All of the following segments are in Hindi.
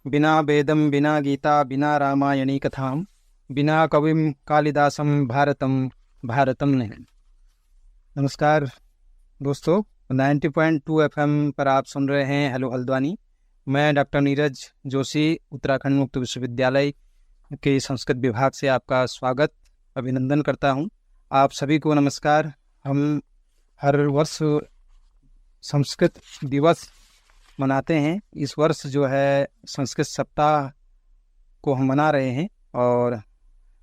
बिना वेदं विना गीता बिना रामायणी कथां बिना कविं कालिदासं भारतम भारतम नहीं। नमस्कार दोस्तों, 90.2 एफएम पर आप सुन रहे हैं हेलो हल्द्वानी। मैं डॉक्टर नीरज जोशी उत्तराखंड मुक्त विश्वविद्यालय के संस्कृत विभाग से आपका स्वागत अभिनंदन करता हूं। आप सभी को नमस्कार। हम हर वर्ष संस्कृत दिवस मनाते हैं। इस वर्ष जो है संस्कृत सप्ताह को हम मना रहे हैं और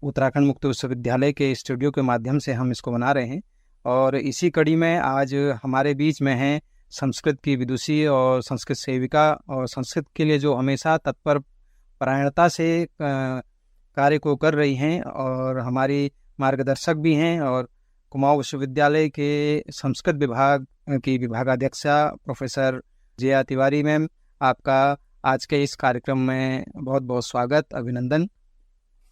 उत्तराखंड मुक्त विश्वविद्यालय के स्टूडियो के माध्यम से हम इसको मना रहे हैं। और इसी कड़ी में आज हमारे बीच में हैं संस्कृत की विदुषी और संस्कृत सेविका और संस्कृत के लिए जो हमेशा तत्पर परायणता से कार्य को कर रही हैं और हमारी मार्गदर्शक भी हैं, और कुमाऊं विश्वविद्यालय के संस्कृत विभाग की विभागाध्यक्षा प्रोफेसर जया तिवारी मैम, आपका आज के इस कार्यक्रम में बहुत बहुत स्वागत अभिनंदन।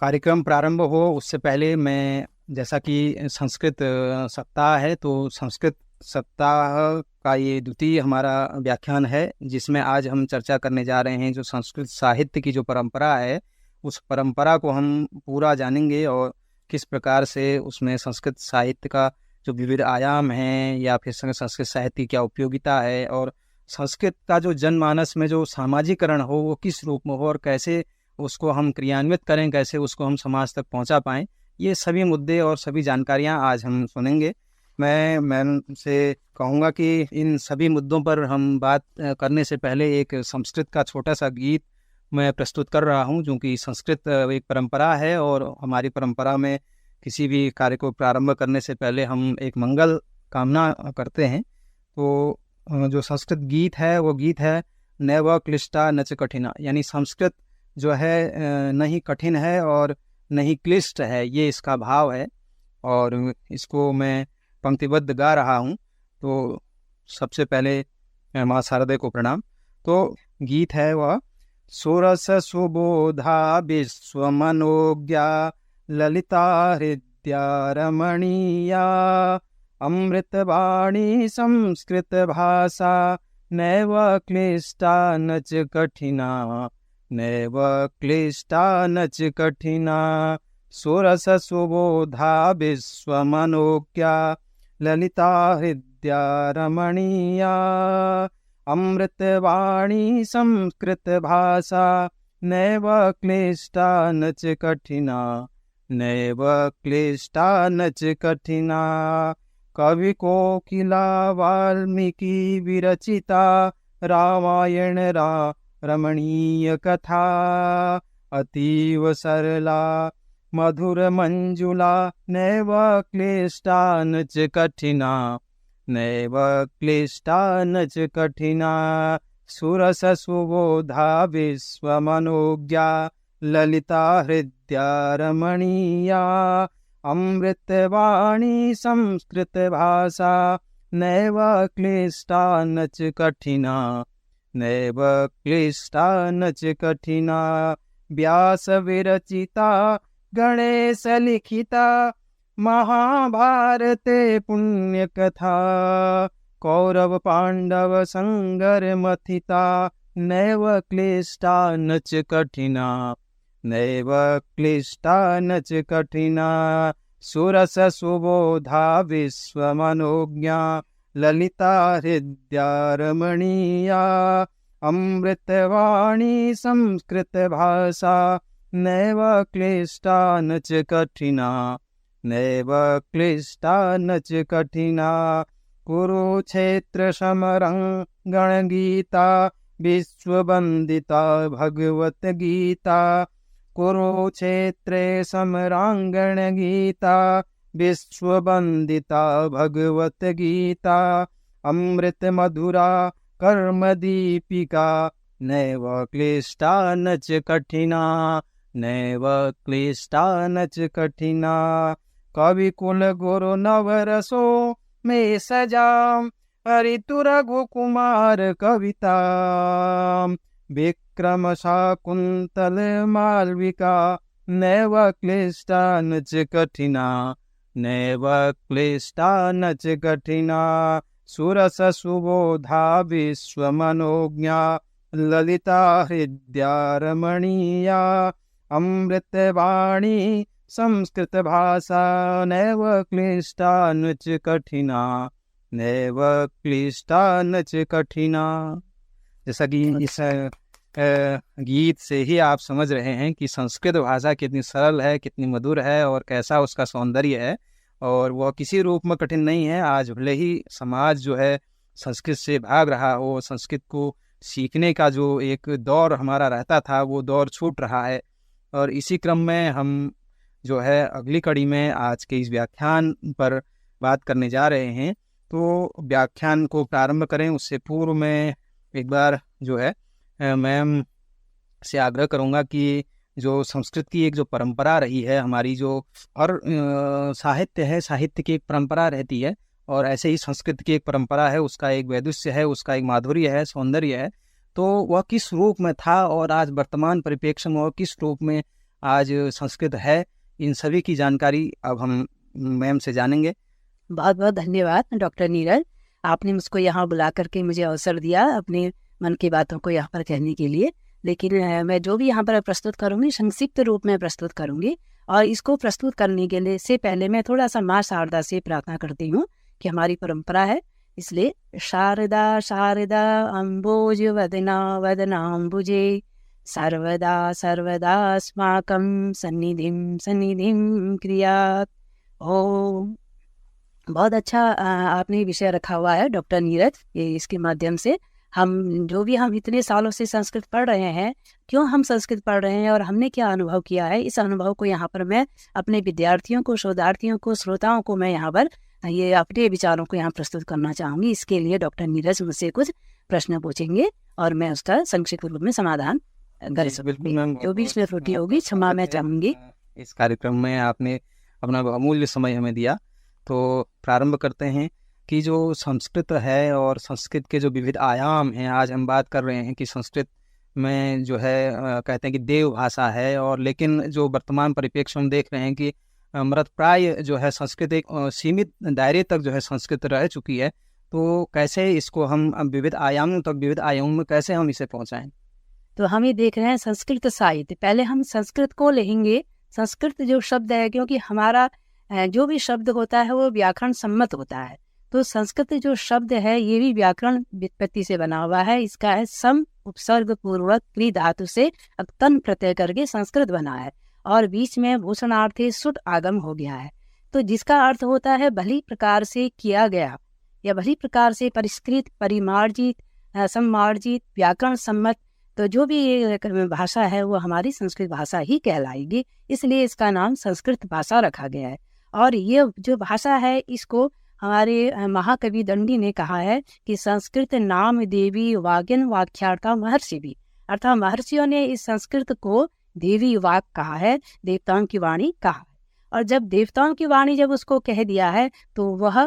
कार्यक्रम प्रारंभ हो उससे पहले मैं, जैसा कि संस्कृत सप्ताह है, तो संस्कृत सप्ताह का ये द्वितीय हमारा व्याख्यान है, जिसमें आज हम चर्चा करने जा रहे हैं जो संस्कृत साहित्य की जो परंपरा है, उस परंपरा को हम पूरा जानेंगे और किस प्रकार से उसमें संस्कृत साहित्य का जो विविध आयाम हैं या फिर संस्कृत साहित्य की क्या उपयोगिता है, और संस्कृत का जो जनमानस में जो सामाजिकरण हो वो किस रूप में हो और कैसे उसको हम क्रियान्वित करें, कैसे उसको हम समाज तक पहुंचा पाएं, ये सभी मुद्दे और सभी जानकारियां आज हम सुनेंगे। मैं मैम से कहूँगा कि इन सभी मुद्दों पर हम बात करने से पहले एक संस्कृत का छोटा सा गीत मैं प्रस्तुत कर रहा हूँ, जो कि संस्कृत एक परंपरा है और हमारी परंपरा में किसी भी कार्य को प्रारंभ करने से पहले हम एक मंगल कामना करते हैं। तो जो संस्कृत गीत है वो गीत है नैव क्लिष्टा नच कठिना, यानी संस्कृत जो है नहीं कठिन है और नहीं क्लिष्ट है, ये इसका भाव है। और इसको मैं पंक्तिबद्ध गा रहा हूँ। तो सबसे पहले माँ शारदे को प्रणाम। तो गीत है वह सुरस सुबोधा विश्व मनोज्ञा ललिता हृदया रमणीया अमृतवाणी संस्कृत भाषा नैव क्लिष्टा न च कठिना, नैव क्लिष्टा न च कठिना। सुरस सुबोधा विश्व मनोज्ञा ललिता हृदया रमणीया अमृतवाणी संस्कृत भाषा नैव क्लिष्टा न च कठिना, नैव क्लिष्टा न च कठिना। कवि कोकिला वाल्मीकि विरचिता रामायण रमणीय कथा अतीव सरला मधुर मंजुला नैव क्लिष्टा न च कठिना, नैव क्लिष्टा न च कठिना। सुरस सुबोधा विश्व मनोज्ञा ललिता हृदया रमणीया अमृतवाणी संस्कृत भाषा नैव क्लिष्टा न च कठिना, नैव क्लिष्टा न च कठिना। व्यास विरचिता गणेश लिखिता महाभारते पुण्य कथा कौरव पांडव संगर मथिता नैव क्लिष्टा न च कठिना, नैव क्लिष्टा न च कठिना। सुरस सुबोधा विश्व मनोज्ञा ललिता हृदया रमणीया अमृतवाणी संस्कृत भाषा नैव क्लिष्टा न च कठिना, नैव क्लिष्टा न च कठिना। कुरुक्षेत्र समरं गीता विश्ववंदिता भगवत गीता कुरुक्षेत्रे समरांगण गीता विश्ववंदिता भगवत गीता अमृत मधुरा कर्म दीपिका नैव क्लिष्टा न च कठिना, नैव क्लिष्टा न च कठिना। कवि कुल गुरु नवरसो में सजाम हरितु रघुकुमार कविता विक्रम शाकुंतल मालविका नैव क्लिष्टा न च कठिना, नैव क्लिष्टा न च कठिना। सुरस सुबोधा विश्व मनोज्ञा ललिता हृद्या रमणीया अमृतवाणी संस्कृत भाषा नैव क्लिष्टा न च कठिना, नैव क्लिष्टा न च कठिना। जैसा कि इस गीत से ही आप समझ रहे हैं कि संस्कृत भाषा कितनी सरल है, कितनी मधुर है और कैसा उसका सौंदर्य है, और वह किसी रूप में कठिन नहीं है। आज भले ही समाज जो है संस्कृत से भाग रहा हो, संस्कृत को सीखने का जो एक दौर हमारा रहता था वो दौर छूट रहा है। और इसी क्रम में हम जो है अगली कड़ी में आज के इस व्याख्यान पर बात करने जा रहे हैं। तो व्याख्यान को प्रारंभ करें उससे पूर्व में एक बार जो है मैम से आग्रह करूंगा कि जो संस्कृत की एक जो परंपरा रही है हमारी, जो हर साहित्य है, साहित्य की एक परंपरा रहती है, और ऐसे ही संस्कृत की एक परंपरा है, उसका एक वैदुष्य है, उसका एक माधुर्य है, सौंदर्य है। तो वह किस रूप में था और आज वर्तमान परिप्रेक्ष्य में वह किस रूप में आज संस्कृत है, इन सभी की जानकारी अब हम मैम से जानेंगे। बहुत बहुत धन्यवाद डॉक्टर नीरज, आपने मुझको यहाँ बुला करके मुझे अवसर दिया अपने मन की बातों को यहाँ पर कहने के लिए। लेकिन मैं जो भी यहाँ पर प्रस्तुत करूँगी संक्षिप्त रूप में प्रस्तुत करूँगी, और इसको प्रस्तुत करने के लिए से पहले मैं थोड़ा सा माँ शारदा से प्रार्थना करती हूँ कि हमारी परंपरा है, इसलिए शारदा शारदा अम्बोज वदना वदनाम्बुजे सर्वदा सर्वदा अस्माकं सन्निधिं सन्निधिं क्रियात्। ओम। बहुत अच्छा आपने विषय रखा हुआ है डॉक्टर नीरज। ये इसके माध्यम से हम इतने सालों से संस्कृत पढ़ रहे हैं, क्यों हम संस्कृत पढ़ रहे हैं और हमने क्या अनुभव किया है, इस अनुभव को यहाँ पर मैं अपने विद्यार्थियों को, शोधार्थियों को, श्रोताओं को मैं यहाँ पर ये अपने विचारों को यहाँ प्रस्तुत करना चाहूँगी। इसके लिए डॉक्टर नीरज मुझसे कुछ प्रश्न पूछेंगे और मैं उसका संक्षिप्त रूप में समाधान कर सकूँगी। जो भी इसमें त्रुटि होगी क्षमा मैं चाहूँगी। इस कार्यक्रम में आपने अपना अमूल्य समय हमें दिया, तो प्रारंभ करते हैं कि जो संस्कृत है और संस्कृत के जो विविध आयाम हैं। आज हम बात कर रहे हैं कि संस्कृत में जो है कहते हैं कि देव भाषा है, और लेकिन जो वर्तमान परिप्रेक्ष्य हम देख रहे हैं कि मृतप्राय जो है संस्कृत एक सीमित दायरे तक जो है संस्कृत रह चुकी है। तो कैसे इसको हम विविध आयामों तक, विविध आयामों में कैसे हम इसे पहुँचाएँ? तो हम ये देख रहे हैं संस्कृत साहित्य। पहले हम संस्कृत को लेंगे, संस्कृत जो शब्द है, क्योंकि हमारा जो भी शब्द होता है वो व्याकरण सम्मत होता है। तो संस्कृत जो शब्द है ये भी व्याकरण व्युत्पत्ति से बना हुआ है। इसका है सम उपसर्ग पूर्वक क्री धातु से तन प्रत्यय करके संस्कृत बना है, और बीच में भूषणार्थी सुट आगम हो गया है। तो जिसका अर्थ होता है भली प्रकार से किया गया, या भली प्रकार से परिष्कृत, परिमार्जित, सम्मार्जित, व्याकरण सम्मत। तो जो भी ये भाषा है वो हमारी संस्कृत भाषा ही कहलाएगी, इसलिए इसका नाम संस्कृत भाषा रखा गया है। और ये जो भाषा है इसको हमारे महाकवि दंडी ने कहा है कि संस्कृत नाम देवी वाग्यन वाक्यार्था महर्षि भी, अर्थात महर्षियों ने इस संस्कृत को देवी वाक कहा है, देवताओं की वाणी कहा है। और जब देवताओं की वाणी जब उसको कह दिया है तो वह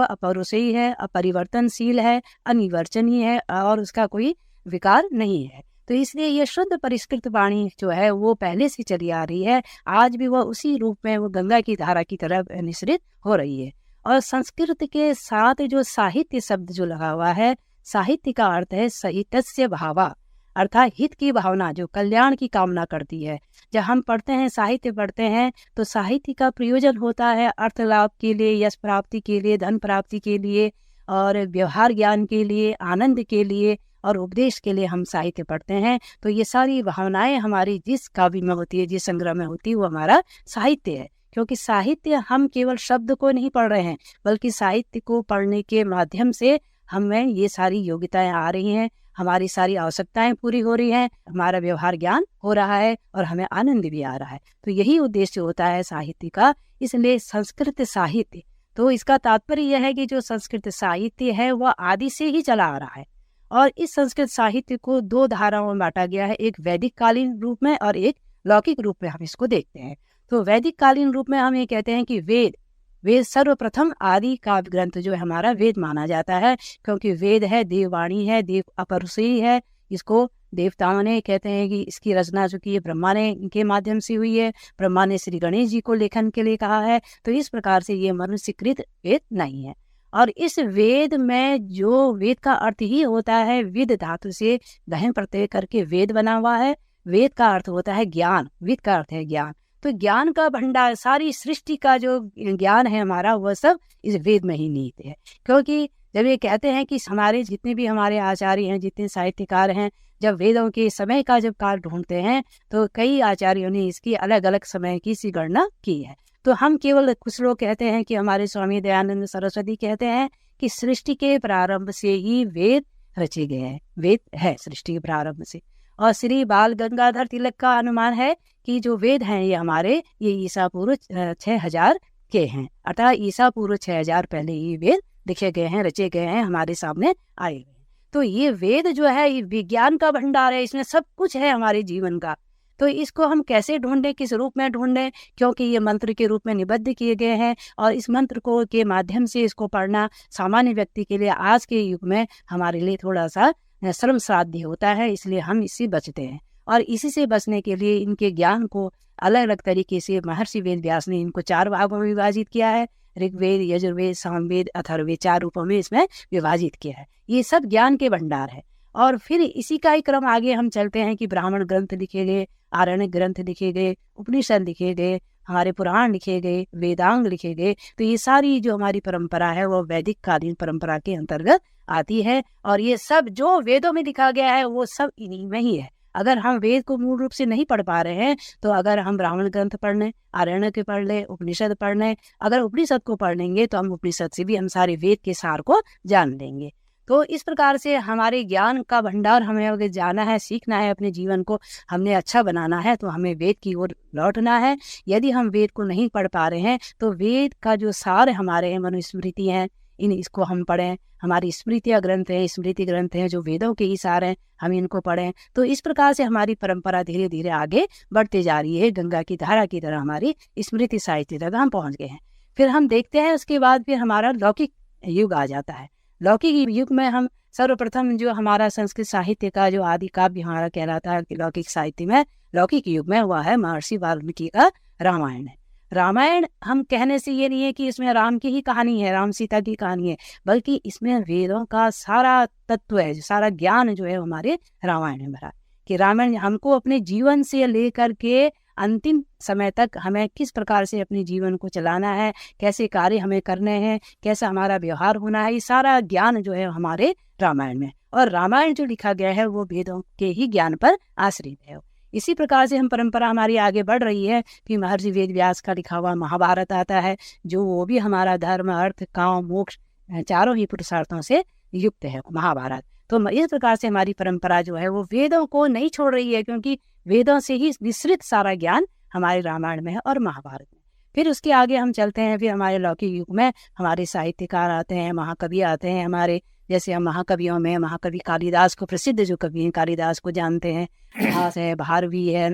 अपौरुषेय है, अपरिवर्तनशील है, अनिवर्चनीय है, और उसका कोई विकार नहीं है। तो इसलिए ये शुद्ध परिष्कृत वाणी जो है वो पहले से चली आ रही है, आज भी वह उसी रूप में वो गंगा की धारा की तरह निश्रित हो रही है। और संस्कृत के साथ जो साहित्य शब्द जो लगा हुआ है, साहित्य का अर्थ है सहितस्य भावा, अर्थात हित की भावना, जो कल्याण की कामना करती है। जब हम पढ़ते हैं, साहित्य पढ़ते हैं, तो साहित्य का प्रयोजन होता है अर्थ लाभ के लिए, यश प्राप्ति के लिए, धन प्राप्ति के लिए, और व्यवहार ज्ञान के लिए, आनंद के लिए और उपदेश के लिए हम साहित्य पढ़ते हैं। तो ये सारी भावनाएं हमारी जिस काव्य में होती है, जिस संग्रह में होती है, वो हमारा साहित्य है। क्योंकि साहित्य, हम केवल शब्द को नहीं पढ़ रहे हैं, बल्कि साहित्य को पढ़ने के माध्यम से हमें ये सारी योग्यताएं आ रही हैं, हमारी सारी आवश्यकताएं पूरी हो रही हैं, हमारा व्यवहार ज्ञान हो रहा है और हमें आनंद भी आ रहा है। तो यही उद्देश्य होता है साहित्य का, इसलिए संस्कृत साहित्य। तो इसका तात्पर्य यह है कि जो संस्कृत साहित्य है वह आदि से ही चला आ रहा है, और इस संस्कृत साहित्य को दो धाराओं में बांटा गया है, एक वैदिक कालीन रूप में और एक लौकिक रूप में हम इसको देखते हैं। तो वैदिक कालीन रूप में हम ये कहते हैं कि वेद सर्वप्रथम आदि काव्य ग्रंथ जो है हमारा वेद माना जाता है, क्योंकि वेद है, देववाणी है, देव अपरुषेय है। इसको देवताओं ने कहते हैं कि इसकी रचना जो की ब्रह्मा ने के माध्यम से हुई है, ब्रह्मा ने श्री गणेश जी को लेखन के लिए कहा है। तो इस प्रकार से ये मनुष्यकृत वेद नहीं है। और इस वेद में जो वेद का अर्थ ही होता है, विद धातु से गहन प्रत्यय करके वेद बना हुआ है। वेद का अर्थ होता है ज्ञान, विद का अर्थ है ज्ञान। तो ज्ञान का भंडार, सारी सृष्टि का जो ज्ञान है हमारा, वह सब इस वेद में ही निहित है। क्योंकि जब ये कहते हैं कि हमारे जितने भी हमारे आचार्य हैं, जितने साहित्यकार हैं, जब वेदों के समय का जब काल ढूंढते हैं तो कई आचार्यों ने इसकी अलग अलग समय की सी गणना की है। तो हम केवल कुछ लोग कहते हैं कि हमारे स्वामी दयानंद सरस्वती कहते हैं कि सृष्टि के प्रारंभ से ही वेद रचे गए हैं, वेद है सृष्टि के प्रारंभ से। और श्री बाल गंगाधर तिलक का अनुमान है कि जो वेद हैं ये हमारे, ये ईसा पूर्व 6000 के हैं, अर्थात ईसा पूर्व 6000 पहले ही वेद लिखे गए हैं, रचे गए हैं, हमारे सामने आए हुए। तो ये वेद जो है ये विज्ञान का भंडार है, इसमें सब कुछ है हमारे जीवन का। तो इसको हम कैसे ढूंढें, किस रूप में ढूंढें, क्योंकि ये मंत्र के रूप में निबद्ध किए गए हैं और इस मंत्र को के माध्यम से इसको पढ़ना सामान्य व्यक्ति के लिए आज के युग में हमारे लिए थोड़ा सा श्रम साध्य होता है, इसलिए हम इससे बचते हैं। और इसी से बचने के लिए इनके ज्ञान को अलग अलग तरीके से महर्षि वेद व्यास ने इनको 4 भागों में विभाजित किया है। ऋग्वेद, यजुर्वेद, सामवेद, अथर्ववेद, 4 रूपों में इसमें विभाजित किया है। ये सब ज्ञान के भंडार है। और फिर इसी का ही क्रम आगे हम चलते हैं कि ब्राह्मण ग्रंथ लिखे गए, आरण्य ग्रंथ लिखे गए, उपनिषद लिखे गए, हमारे पुराण लिखे गए, वेदांग लिखे गए। तो ये सारी जो हमारी परंपरा है वो वैदिक कालीन परंपरा के अंतर्गत आती है। और ये सब जो वेदों में लिखा गया है वो सब इन्हीं में ही है। अगर हम वेद को मूल रूप से नहीं पढ़ पा रहे हैं तो अगर हम ब्राह्मण ग्रंथ पढ़ लें, आरण्य के पढ़ लें, उपनिषद पढ़ लें, अगर उपनिषद को पढ़ लेंगे तो हम उपनिषद से भी हम सारे वेद के सार को जान लेंगे। तो इस प्रकार से हमारे ज्ञान का भंडार हमें अगर जाना है, सीखना है, अपने जीवन को हमने अच्छा बनाना है तो हमें वेद की ओर लौटना है। यदि हम वेद को नहीं पढ़ पा रहे हैं तो वेद का जो सार हमारे मनुस्मृति हैं, इसको हम पढ़ें। हमारी स्मृतियाँ ग्रंथ हैं, स्मृति ग्रंथ हैं जो वेदों के ही सार हैं, हम इनको पढ़ें। तो इस प्रकार से हमारी परंपरा धीरे धीरे आगे बढ़ते जा रही है। गंगा की धारा की तरह हमारी स्मृति साहित्य तक हम पहुँच गए हैं। फिर हम देखते हैं उसके बाद फिर हमारा लौकिक युग आ जाता है। लौकिक युग में हम सर्वप्रथम जो हमारा संस्कृत साहित्य का जो आदि काव्य हमारा कहलाता है कि लौकिक साहित्य में, लौकिक युग में हुआ है महर्षि वाल्मीकि का रामायण है। रामायण हम कहने से ये नहीं है कि इसमें राम की ही कहानी है, राम सीता की कहानी है, बल्कि इसमें वेदों का सारा तत्व है, सारा ज्ञान जो है हमारे रामायण में भरा है। कि रामायण हमको अपने जीवन से लेकर के अंतिम समय तक हमें किस प्रकार से अपने जीवन को चलाना है, कैसे कार्य हमें करने हैं, कैसा हमारा व्यवहार होना है, ये सारा ज्ञान जो है हमारे रामायण में। और रामायण जो लिखा गया है वो वेदों के ही ज्ञान पर आश्रित है। इसी प्रकार से हम परंपरा हमारी आगे बढ़ रही है कि महर्षि वेद व्यास का लिखा हुआ महाभारत आता है, जो वो भी हमारा धर्म, अर्थ, काम, मोक्ष चारों ही पुरुषार्थों से युक्त है महाभारत। तो इस प्रकार से हमारी परंपरा जो है वो वेदों को नहीं छोड़ रही है, क्योंकि वेदों से ही विस्तृत सारा ज्ञान हमारे रामायण में है और महाभारत में। फिर उसके आगे हम चलते हैं, फिर हमारे लौकिक युग में हमारे साहित्यकार आते हैं, महाकवि आते हैं हमारे। जैसे हम महाकवियों में महाकवि कालिदास को, प्रसिद्ध जो कवि हैं कालिदास को जानते हैं। भास है, भारवी है,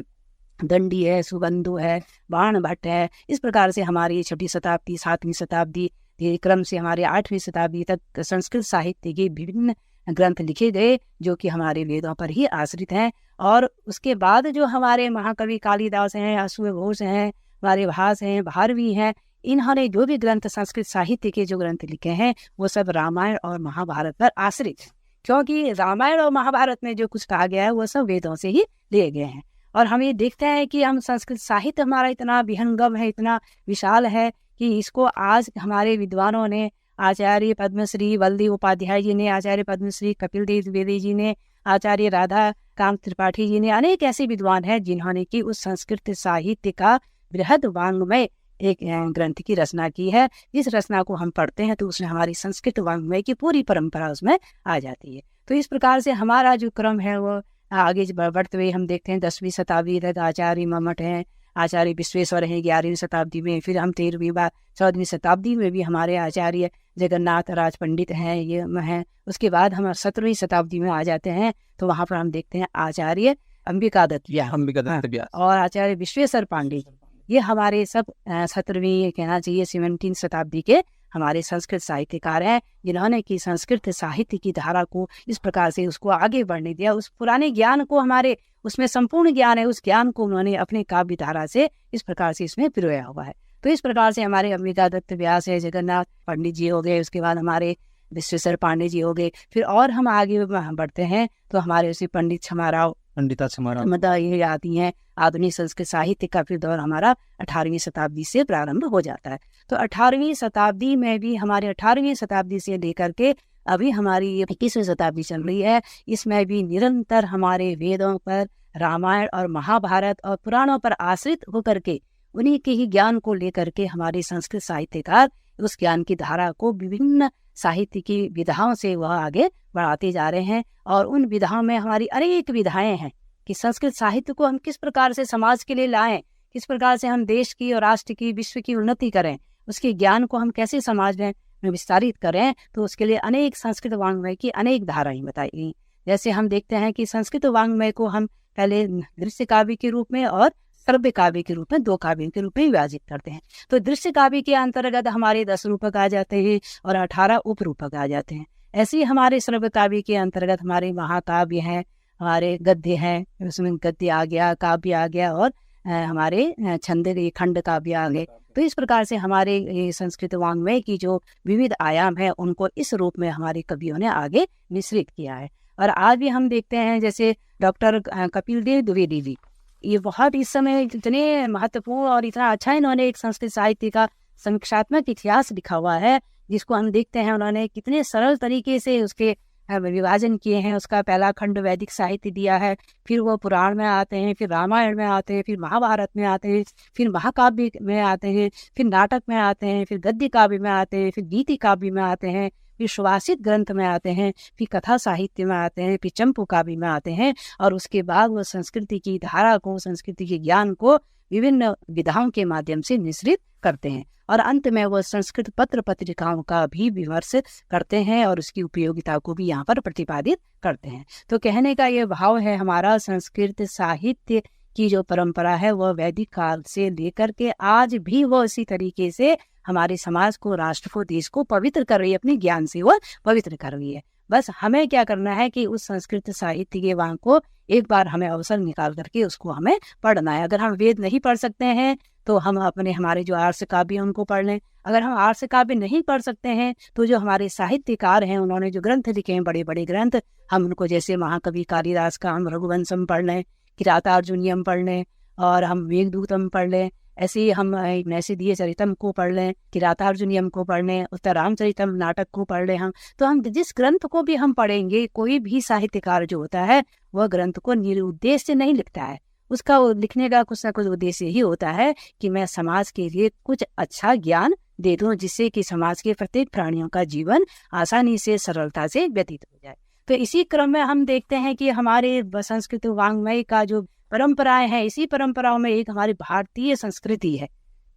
दंडी है, सुबंधु है, बाण भट्ट है। इस प्रकार से हमारी 6वीं शताब्दी, 7वीं शताब्दी क्रम से हमारे 8वीं शताब्दी तक संस्कृत साहित्य के विभिन्न ग्रंथ लिखे गए जो कि हमारे वेदों पर ही आश्रित हैं। और उसके बाद जो हमारे महाकवि कालिदास हैं, अश्व घोष हैं, हमारे भास हैं, भारवी हैं, इन्होंने जो भी ग्रंथ संस्कृत साहित्य के जो ग्रंथ लिखे हैं वो सब रामायण और महाभारत पर आश्रित है। क्योंकि रामायण और महाभारत में जो कुछ कहा गया है वो सब वेदों से ही लिए गए हैं। और हम ये देखते हैं कि हम संस्कृत साहित्य हमारा इतना विहंगम है, इतना विशाल है कि इसको आज हमारे विद्वानों ने, आचार्य पद्मश्री वल्लभी उपाध्याय जी ने, आचार्य पद्मश्री कपिल देव द्विवेदी जी ने, आचार्य राधा कांत त्रिपाठी जी ने, अनेक ऐसे विद्वान हैं जिन्होंने कि उस संस्कृत साहित्य का बृहद वाङ्मय एक ग्रंथ की रचना की है। जिस रचना को हम पढ़ते हैं तो उसमें हमारी संस्कृत वाङ्मय की पूरी परंपरा उसमें आ जाती है। तो इस प्रकार से हमारा जो क्रम है वो आगे बढ़ते हुए हम देखते हैं 10वीं शताब्दी तक आचार्य मम्मट हैं, आचार्य विश्वेश्वर हैं 11वीं शताब्दी में। फिर हम 13वीं 14वीं शताब्दी में भी हमारे आचार्य जगन्नाथ राज पंडित हैं, ये हैं। उसके बाद हम 17वीं शताब्दी में आ जाते हैं तो वहाँ पर हम देखते हैं आचार्य अंबिका दत्त व्यास और आचार्य विश्वेश्वर पांडे। ये हमारे सब 17वीं कहना चाहिए 17वीं शताब्दी के हमारे संस्कृत साहित्यकार हैं, जिन्होंने कि संस्कृत साहित्य की धारा को इस प्रकार से उसको आगे बढ़ने दिया। उस पुराने ज्ञान को, हमारे उसमें संपूर्ण ज्ञान है, उस ज्ञान को उन्होंने अपने काव्य धारा से इस प्रकार से इसमें पिरोया हुआ है। तो इस प्रकार से हमारे अंबिका दत्त व्यास है, जगन्नाथ पंडित जी हो गए, उसके बाद हमारे विश्वेश्वर पांडे जी हो गए। फिर और हम आगे बढ़ते हैं तो हमारे उसी पंडित छमाराव, पंडिता छमाराव, मतलब ये आती हैं। आधुनिक संस्कृत साहित्य का फिर दौर हमारा 18वीं शताब्दी से प्रारंभ हो जाता है। तो 18वीं शताब्दी में भी हमारे 18वीं शताब्दी से लेकर के अभी हमारी ये 21वीं शताब्दी चल रही है, इसमें भी निरंतर हमारे वेदों पर, रामायण और महाभारत और पुराणों पर आश्रित होकर के उन्हीं के ही ज्ञान को लेकर के हमारे संस्कृत साहित्यकार उस ज्ञान की धारा को विभिन्न साहित्य की विधाओं से वह आगे बढ़ाते जा रहे हैं। और उन विधाओं में हमारी अनेक विधाएं हैं कि संस्कृत साहित्य को हम किस प्रकार से समाज के लिए लाएं, किस प्रकार से हम देश की और राष्ट्र की, विश्व की उन्नति करें, उसके ज्ञान को हम कैसे समाज में विस्तारित करें। तो उसके लिए अनेक संस्कृत वाङ्मय की अनेक धाराएं बताई गई। जैसे हम देखते हैं कि संस्कृत वाङ्मय को हम पहले दृश्य काव्य के रूप में और श्रव्य काव्य के रूप में, दो काव्यों के रूप में विभाजित करते हैं। तो दृश्य काव्य के अंतर्गत हमारे 10 रूपक आ जाते हैं और 18 उपरूपक आ जाते हैं। ऐसे ही हमारे श्रव्य काव्य के अंतर्गत हमारे महाकाव्य हैं, हमारे गद्य हैं, उसमें गद्य आ गया, काव्य आ गया, और हमारे छंद खंड काव्य आ गए। तो इस प्रकार से हमारे संस्कृत वाङ्मय की जो विविध आयाम है उनको इस रूप में हमारे कवियों ने आगे मिश्रित किया है। और आज भी हम देखते हैं जैसे डॉक्टर कपिल देव द्विवेदी जी, ये बहुत इस समय इतने महत्वपूर्ण और इतना अच्छा इन्होंने एक संस्कृत साहित्य का समीक्षात्मक इतिहास लिखा हुआ है, जिसको हम देखते हैं उन्होंने कितने सरल तरीके से उसके विभाजन किए हैं। उसका पहला खंड वैदिक साहित्य दिया है, फिर वो पुराण में आते हैं, फिर रामायण में आते हैं, फिर महाभारत में आते हैं, फिर महाकाव्य में आते हैं, फिर नाटक में आते हैं, फिर गद्य काव्य में आते हैं, फिर गीति काव्य में आते हैं, फिर सुभाषित ग्रंथ में आते हैं, फिर कथा साहित्य में आते हैं, फिर चंपू काव्य में आते हैं। और उसके बाद वो संस्कृति की धारा को, संस्कृति के ज्ञान को विभिन्न विधाओं के माध्यम से मिश्रित करते हैं। और अंत में वो संस्कृत पत्र पत्रिकाओं का भी विमर्श करते हैं और उसकी उपयोगिता को भी यहाँ पर प्रतिपादित करते हैं। तो कहने का ये भाव है, हमारा संस्कृत साहित्य की जो परंपरा है वह वैदिक काल से लेकर के आज भी वो इसी तरीके से हमारे समाज को, राष्ट्र को, देश को पवित्र कर रही है, अपने ज्ञान से वो पवित्र कर रही है। बस हमें क्या करना है कि उस संस्कृत साहित्य के वांग को एक बार हमें अवसर निकाल करके उसको हमें पढ़ना है। अगर हम वेद नहीं पढ़ सकते हैं तो हम हमारे जो आर्ष काव्य हैं उनको पढ़ लें। अगर हम आर्ष काव्य नहीं पढ़ सकते हैं तो जो हमारे साहित्यकार हैं उन्होंने जो ग्रंथ लिखे हैं, बड़े बड़े ग्रंथ, हम उनको, जैसे महाकवि कालिदास का हम रघुवंशम पढ़ लें, किरातार्जुनीयम पढ़ लें, और हम मेघदूतम पढ़ लें। ऐसे ही हम नैषधीय चरितम को पढ़ लें, किरातार्जुनीयम को पढ़ लें, उत्तरामचरितम नाटक को पढ़ लें। तो हम जिस ग्रंथ को भी हम पढ़ेंगे, कोई भी साहित्यकार जो होता है वह ग्रंथ को निरुद्देश्य नहीं लिखता है। उसका लिखने का कुछ ना कुछ उद्देश्य ही होता है कि मैं समाज के लिए कुछ अच्छा ज्ञान दे दूं, जिससे कि समाज के प्रत्येक प्राणियों का जीवन आसानी से, सरलता से व्यतीत हो जाए। तो इसी क्रम में हम देखते हैं कि हमारे संस्कृत वाङ्मय का जो परंपराएं हैं, इसी परंपराओं में एक हमारी भारतीय संस्कृति है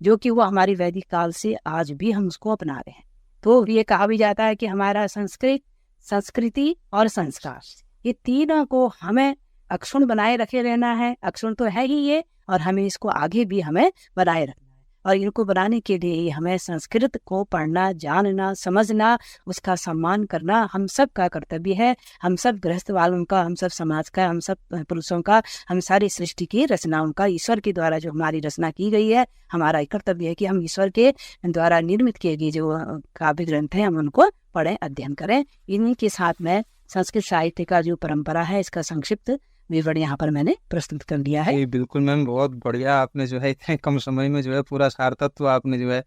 जो कि वो हमारी वैदिक काल से आज भी हम उसको अपना रहे हैं। तो ये कहा भी जाता है कि हमारा संस्कृति और संस्कार, ये तीनों को हमें अक्षुण्ण बनाए रखे रहना है। अक्षुण्ण तो है ही ये, और हमें इसको आगे भी हमें बनाए रखना है। और इनको बनाने के लिए हमें संस्कृत को पढ़ना, जानना, समझना, उसका सम्मान करना हम सब का कर्तव्य है। हम सब गृहस्थ वालों का, हम सब समाज का, हम सब पुरुषों का, हम सारी सृष्टि की रचनाओं का, ईश्वर के द्वारा जो हमारी रचना की गई है, हमारा कर्तव्य है कि हम ईश्वर के द्वारा निर्मित किए गए जो काव्य ग्रंथ हैं हम उनको पढ़ें, अध्ययन करें। इन्हीं के साथ में संस्कृत साहित्य का जो परंपरा है इसका संक्षिप्त विवरण यहाँ पर मैंने प्रस्तुत कर दिया है। बिल्कुल मैम, बहुत बढ़िया। आपने जो है इतने कम समय में जो है पूरा सार तत्व आपने जो है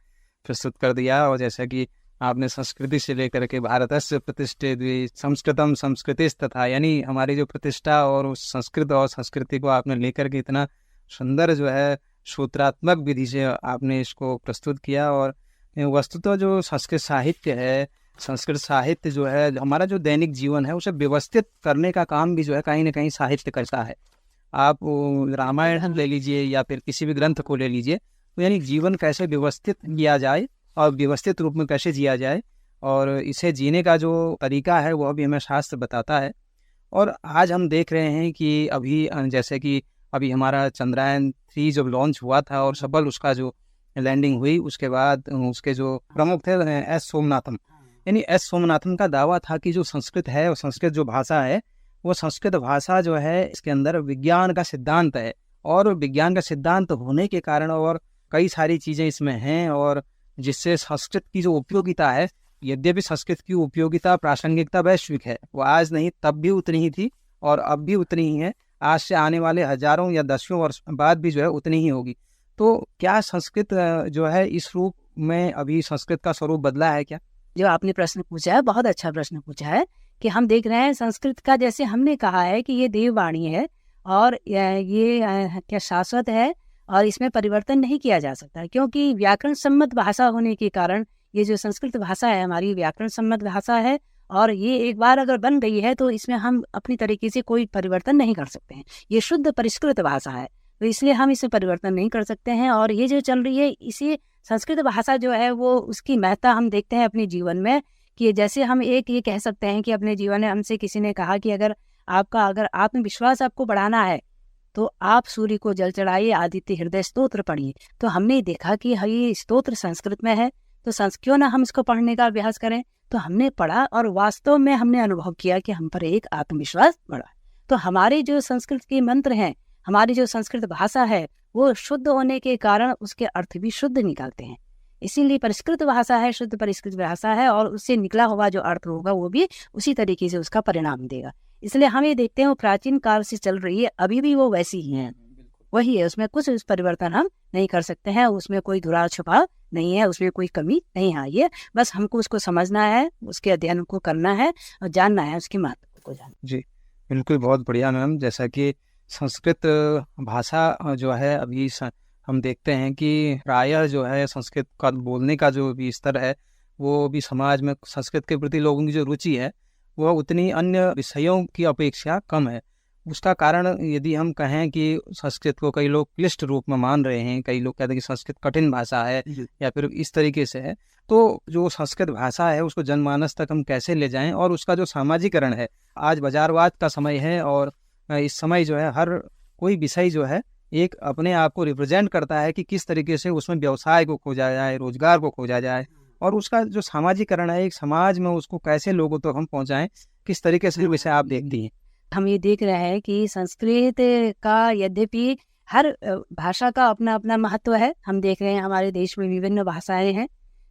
प्रस्तुत कर दिया। और जैसा कि आपने संस्कृति से लेकर के भारतस्य प्रतिष्ठित संस्कृतम संस्कृतिस तथा, यानी हमारी जो प्रतिष्ठा और उस संस्कृत और संस्कृति को आपने लेकर के इतना सुंदर जो है सूत्रात्मक विधि से आपने इसको प्रस्तुत किया। और वस्तुतः जो संस्कृत साहित्य है, संस्कृत साहित्य जो है हमारा जो दैनिक जीवन है उसे व्यवस्थित करने का काम भी जो है कहीं ना कहीं साहित्य करता है। आप रामायण ले लीजिए या फिर किसी भी ग्रंथ को ले लीजिए, तो यानी जीवन कैसे व्यवस्थित किया जाए और व्यवस्थित रूप में कैसे जिया जाए, और इसे जीने का जो तरीका है वह भी हमें शास्त्र बताता है। और आज हम देख रहे हैं कि अभी जैसे कि अभी हमारा चंद्रयान 3 जब लॉन्च हुआ था और सफल उसका जो लैंडिंग हुई, उसके बाद उसके जो प्रमुख थे एस सोमनाथम, यानी एस सोमनाथन का दावा था कि जो संस्कृत है और संस्कृत जो भाषा है वो संस्कृत भाषा जो है इसके अंदर विज्ञान का सिद्धांत है। और विज्ञान का सिद्धांत होने के कारण और कई सारी चीज़ें इसमें हैं, और जिससे संस्कृत की जो उपयोगिता है, यद्यपि संस्कृत की उपयोगिता प्रासंगिकता वैश्विक है, वो आज नहीं तब भी उतनी ही थी और अब भी उतनी ही है, आज से आने वाले हजारों या दसियों वर्ष बाद भी जो है उतनी ही होगी। तो क्या संस्कृत जो है इस रूप में अभी संस्कृत का स्वरूप बदला है क्या? जो आपने प्रश्न पूछा है, बहुत अच्छा प्रश्न पूछा है कि हम देख रहे हैं संस्कृत का, जैसे हमने कहा है कि ये देववाणी है और ये क्या शाश्वत है और इसमें परिवर्तन नहीं किया जा सकता, क्योंकि व्याकरण सम्मत भाषा होने के कारण ये जो संस्कृत भाषा है हमारी व्याकरण सम्मत भाषा है, और ये एक बार अगर बन गई है तो इसमें हम अपनी तरीके से कोई परिवर्तन नहीं कर सकते हैं। ये शुद्ध परिष्कृत भाषा है, तो इसलिए हम इसमें परिवर्तन नहीं कर सकते हैं। और ये जो चल रही है, इसी संस्कृत भाषा जो है वो उसकी महत्ता हम देखते हैं अपने जीवन में, कि जैसे हम एक ये कह सकते हैं कि अपने जीवन में हमसे किसी ने कहा कि अगर आत्मविश्वास आपको बढ़ाना है तो आप सूर्य को जल चढ़ाइए, आदित्य हृदय स्तोत्र पढ़िए। तो हमने देखा कि ये स्तोत्र संस्कृत में है, तो क्यों ना हम इसको पढ़ने का अभ्यास करें। तो हमने पढ़ा और वास्तव में हमने अनुभव किया कि हम पर एक आत्मविश्वास बढ़ा। तो हमारे जो संस्कृत के मंत्र हैं, हमारी जो संस्कृत भाषा है, वो शुद्ध होने के कारण उसके अर्थ भी शुद्ध निकलते हैं। इसीलिए परिष्कृत भाषा है, शुद्ध परिष्कृत भाषा है, और उससे निकला हुआ जो अर्थ होगा वो भी उसी तरीके से उसका परिणाम देगा। इसलिए हम ये देखते हैं वो प्राचीन काल से चल रही है, अभी भी वो वैसी ही है, वही है, उसमें कुछ परिवर्तन हम नहीं कर सकते हैं, उसमें कोई धुरा छुपा नहीं है, उसमें कोई कमी नहीं आई है। बस हमको उसको समझना है, उसके अध्ययन को करना है और जानना है, उसकी महत्व को जानना। जी बिल्कुल, बहुत बढ़िया मैम। जैसा कि संस्कृत भाषा जो है अभी हम देखते हैं कि प्रायः जो है संस्कृत का बोलने का जो भी स्तर है, वो भी समाज में संस्कृत के प्रति लोगों की जो रुचि है वो उतनी अन्य विषयों की अपेक्षा कम है। उसका कारण यदि हम कहें कि संस्कृत को कई लोग क्लिष्ट रूप में मान रहे हैं, कई लोग कहते हैं कि संस्कृत कठिन भाषा है या फिर इस तरीके से है, तो जो संस्कृत भाषा है उसको जनमानस तक हम कैसे ले जाएं, और उसका जो सामाजिकरण है, आज बाजारवाद का समय है और इस समय जो है हर कोई विषय जो है एक अपने आप को रिप्रेजेंट करता है कि किस तरीके से उसमें व्यवसाय को खोजा जाए, रोजगार को खोजा जाए, और उसका जो सामाजिकरण है एक समाज में उसको कैसे लोगों तक हम पहुंचाएं, किस तरीके से विषय आप देखती हैं? हम ये देख रहे हैं कि संस्कृत का यद्यपि हर भाषा का अपना अपना महत्व है, हम देख रहे हैं हमारे देश में विभिन्न भाषाएं हैं,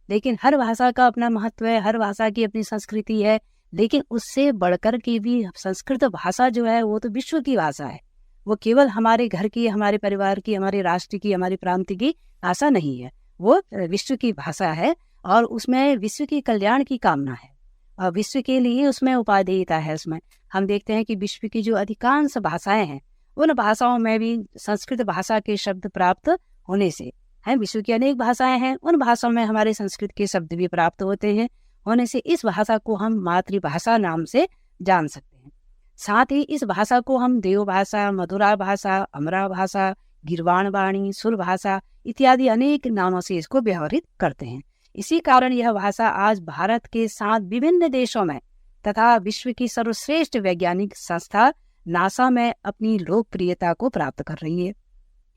लेकिन हर भाषा का अपना महत्व है, हर भाषा की अपनी संस्कृति है। लेकिन उससे बढ़कर की भी संस्कृत भाषा जो है वो तो विश्व की भाषा है, वो केवल हमारे घर की, हमारे परिवार की, हमारे राष्ट्र की, हमारे प्रांत की भाषा नहीं है, वो विश्व की भाषा है, और उसमें विश्व के कल्याण की कामना है और विश्व के लिए उसमें उपादेयता है। उसमें हम देखते हैं कि विश्व की जो अधिकांश भाषाएं हैं उन भाषाओं में भी संस्कृत भाषा के शब्द प्राप्त होने से हैं, विश्व की अनेक भाषाएं हैं, उन भाषाओं में हमारे संस्कृत के शब्द भी प्राप्त होते हैं, होने से इस भाषा को हम मातृभाषा नाम से जान सकते हैं। साथ ही इस भाषा को हम देव भाषा, मधुरा भाषा, अमरा भाषा, गिरवाण वाणी, सुर भाषा इत्यादि अनेक नामों से इसको व्यवहारित करते हैं। इसी कारण यह भाषा आज भारत के साथ विभिन्न देशों में तथा विश्व की सर्वश्रेष्ठ वैज्ञानिक संस्था नासा में अपनी लोकप्रियता को प्राप्त कर रही है।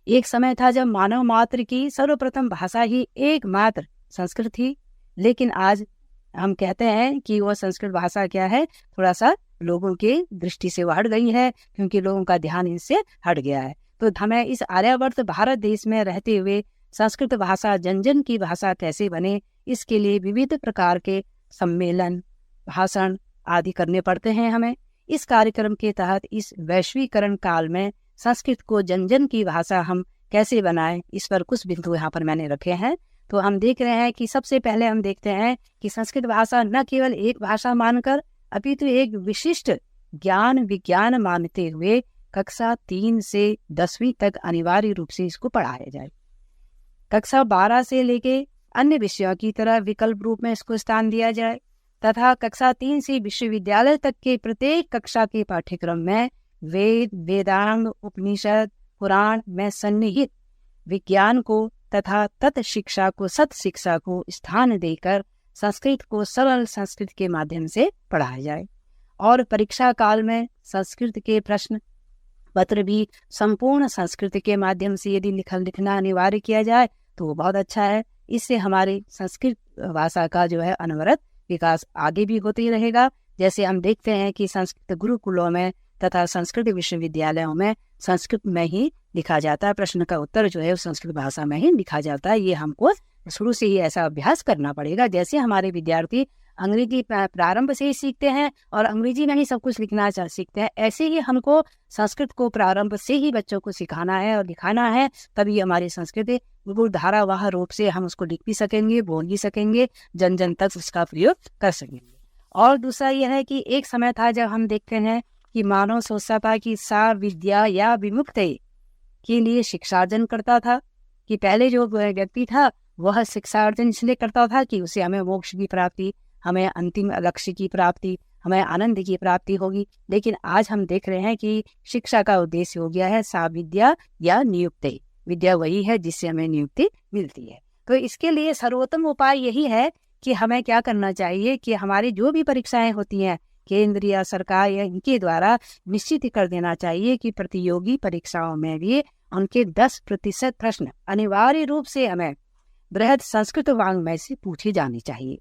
एक समय था जब मानव मात्र की सर्वप्रथम भाषा ही एकमात्र संस्कृत थी, लेकिन आज हम कहते हैं कि वह संस्कृत भाषा क्या है, थोड़ा सा लोगों के दृष्टि से हट गई है, क्योंकि लोगों का ध्यान इससे हट गया है। तो हमें इस आर्यावर्त भारत देश में रहते हुए संस्कृत भाषा जन जन की भाषा कैसे बने, इसके लिए विविध प्रकार के सम्मेलन, भाषण आदि करने पड़ते हैं हमें। इस कार्यक्रम के तहत इस वैश्वीकरण काल में संस्कृत को जन जन की भाषा हम कैसे बनाएं, इस पर कुछ बिंदु यहाँ पर मैंने रखे हैं। तो हम देख रहे हैं कि सबसे पहले हम देखते हैं कि संस्कृत भाषा न केवल एक भाषा मानकर अपितु एक विशिष्ट ज्ञान विज्ञान मानते हुए कक्षा 3 से 10वीं तक अनिवार्य रूप से इसको पढ़ाया जाए। कक्षा 12 से लेके अन्य विषयों की तरह विकल्प रूप में इसको स्थान दिया जाए, तथा कक्षा 3 से विश्वविद्यालय तक के प्रत्येक कक्षा के पाठ्यक्रम में वेद, वेदांग, उपनिषद, पुराण में सन्निहित विज्ञान को तथा तत् शिक्षा को, सत शिक्षा को स्थान देकर संस्कृत को सरल संस्कृत के माध्यम से पढ़ाया जाए। और परीक्षा काल में संस्कृत के प्रश्न पत्र भी संपूर्ण संस्कृत के माध्यम से यदि लिखना अनिवार्य किया जाए तो वो बहुत अच्छा है। इससे हमारी संस्कृत भाषा का जो है अनवरत विकास आगे भी होते रहेगा। जैसे हम देखते हैं कि संस्कृत गुरुकुलों में तथा संस्कृत विश्वविद्यालयों में संस्कृत में ही लिखा जाता है, प्रश्न का उत्तर जो है संस्कृत भाषा में ही लिखा जाता है। ये हमको शुरू से ही ऐसा अभ्यास करना पड़ेगा। जैसे हमारे विद्यार्थी अंग्रेजी प्रारंभ से ही सीखते हैं और अंग्रेजी में ही सब कुछ लिखना सीखते हैं, ऐसे ही हमको संस्कृत को प्रारंभ से ही बच्चों को सिखाना है और दिखाना है। तभी हमारी संस्कृति बिल्कुल धारावाह रूप से हम उसको लिख भी सकेंगे, बोल भी सकेंगे, जन जन तक उसका प्रयोग कर सकेंगे। और दूसरा यह है कि एक समय था जब हम देखते हैं कि मानव सोचता था कि सा विद्या या विमुक्ति के लिए शिक्षार्जन करता था, कि पहले जो व्यक्ति था वह शिक्षार्जन इसलिए करता था कि उसे हमें मोक्ष की प्राप्ति, हमें अंतिम लक्ष्य की प्राप्ति, हमें आनंद की प्राप्ति होगी। लेकिन आज हम देख रहे हैं कि शिक्षा का उद्देश्य हो गया है सा विद्या या नियुक्ति। विद्या वही है जिससे हमें नियुक्ति मिलती है। तो इसके लिए सर्वोत्तम उपाय यही है कि हमें क्या करना चाहिए कि हमारी जो भी परीक्षाएं होती हैं केंद्र या सरकार या इनके द्वारा निश्चित कर देना चाहिए कि प्रतियोगी परीक्षाओं में भी उनके 10% प्रश्न अनिवार्य रूप से हमें बृहद संस्कृत वाङ्मय से पूछे जाने चाहिए।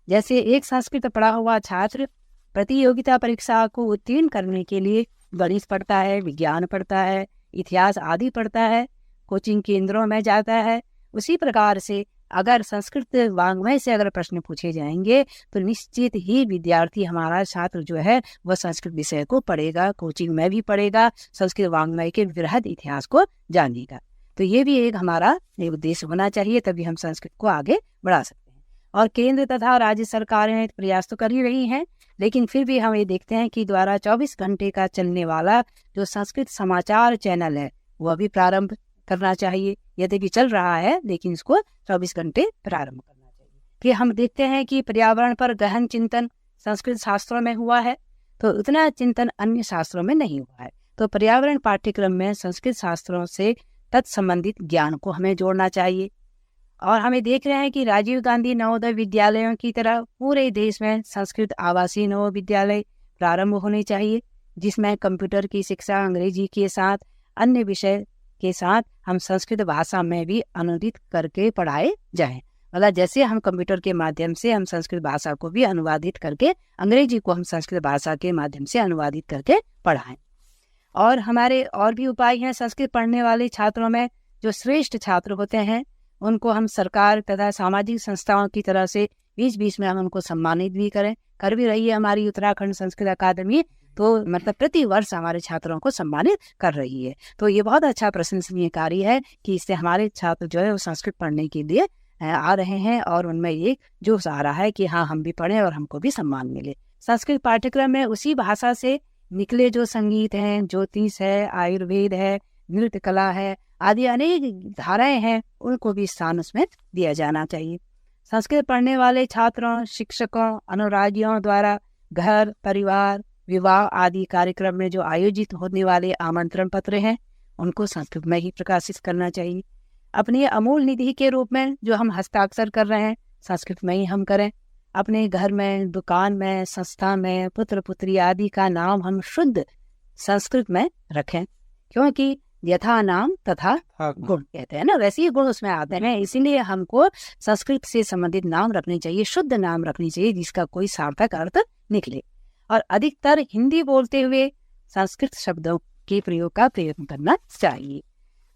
जैसे एक संस्कृत पढ़ा हुआ छात्र प्रतियोगिता परीक्षा को उत्तीर्ण करने के लिए गणित पढ़ता है, विज्ञान पढ़ता है, इतिहास आदि पढ़ता है, कोचिंग केंद्रों में जाता है, उसी प्रकार से अगर संस्कृत वाङ्मय से अगर प्रश्न पूछे जाएंगे तो निश्चित ही विद्यार्थी हमारा छात्र जो है वह संस्कृत विषय को पढ़ेगा, कोचिंग में भी पढ़ेगा, संस्कृत वाङ्मय के बृहद इतिहास को जानेगा। तो ये भी एक हमारा उद्देश्य होना चाहिए, तभी हम संस्कृत को आगे बढ़ा सकते हैं। और केंद्र तथा राज्य सरकारें प्रयास तो कर ही रही हैं, लेकिन फिर भी हम ये देखते हैं कि द्वारा 24 घंटे का चलने वाला जो संस्कृत समाचार चैनल है वह भी प्रारंभ करना चाहिए। यद्यपि चल रहा है लेकिन इसको 24 घंटे प्रारंभ करना चाहिए। फिर हम देखते हैं कि पर्यावरण पर गहन चिंतन संस्कृत शास्त्रों में हुआ है, तो उतना चिंतन अन्य शास्त्रों में नहीं हुआ है। तो पर्यावरण पाठ्यक्रम में संस्कृत शास्त्रों से तत्संबंधित ज्ञान को हमें जोड़ना चाहिए। और हमें देख रहे हैं कि राजीव गांधी नवोदय विद्यालयों की तरह पूरे देश में संस्कृत आवासीय नवोदय विद्यालय प्रारंभ होने चाहिए, जिसमें कंप्यूटर की शिक्षा अंग्रेजी के साथ अन्य विषय के साथ हम संस्कृत भाषा में भी अनुदित करके पढ़ाए जाएं। मतलब जैसे हम कंप्यूटर के माध्यम से हम संस्कृत भाषा को भी अनुवादित करके अंग्रेजी को हम संस्कृत भाषा के माध्यम से अनुवादित करके पढ़ाएं। और हमारे और भी उपाय हैं। संस्कृत पढ़ने वाले छात्रों में जो श्रेष्ठ छात्र होते हैं उनको हम सरकार तथा सामाजिक संस्थाओं की तरह से बीच बीच में हम उनको सम्मानित भी कर भी रही है हमारी उत्तराखंड संस्कृत अकादमी। तो मतलब प्रति वर्ष हमारे छात्रों को सम्मानित कर रही है। तो ये बहुत अच्छा प्रशंसनीय कार्य है कि इससे हमारे छात्र जो है वो संस्कृत पढ़ने के लिए आ रहे हैं और उनमें एक जोश आ रहा है कि हाँ हम भी पढ़ें और हमको भी सम्मान मिले। संस्कृत पाठ्यक्रम में उसी भाषा से निकले जो संगीत हैं, ज्योतिष है, आयुर्वेद है, नृत्य कला है आदि अनेक धाराएं हैं, उनको भी स्थान उसमें दिया जाना चाहिए। संस्कृत पढ़ने वाले छात्रों, शिक्षकों, अनुरागियों द्वारा घर परिवार विवाह आदि कार्यक्रम में जो आयोजित होने वाले आमंत्रण पत्र हैं उनको संस्कृत में ही प्रकाशित करना चाहिए। अपनी अमूल निधि के रूप में जो हम हस्ताक्षर कर रहे हैं संस्कृत में ही हम करें। अपने घर में, दुकान में, संस्था में पुत्र पुत्री आदि का नाम हम शुद्ध संस्कृत में रखें, क्योंकि यथा नाम तथा गुण कहते हैं ना, वैसे ही गुण उसमें आते हैं। इसीलिए हमको संस्कृत से संबंधित नाम रखने चाहिए, शुद्ध नाम रखनी चाहिए जिसका कोई सार्थक अर्थ निकले। और अधिकतर हिंदी बोलते हुए संस्कृत शब्दों के प्रयोग का प्रयत्न करना चाहिए।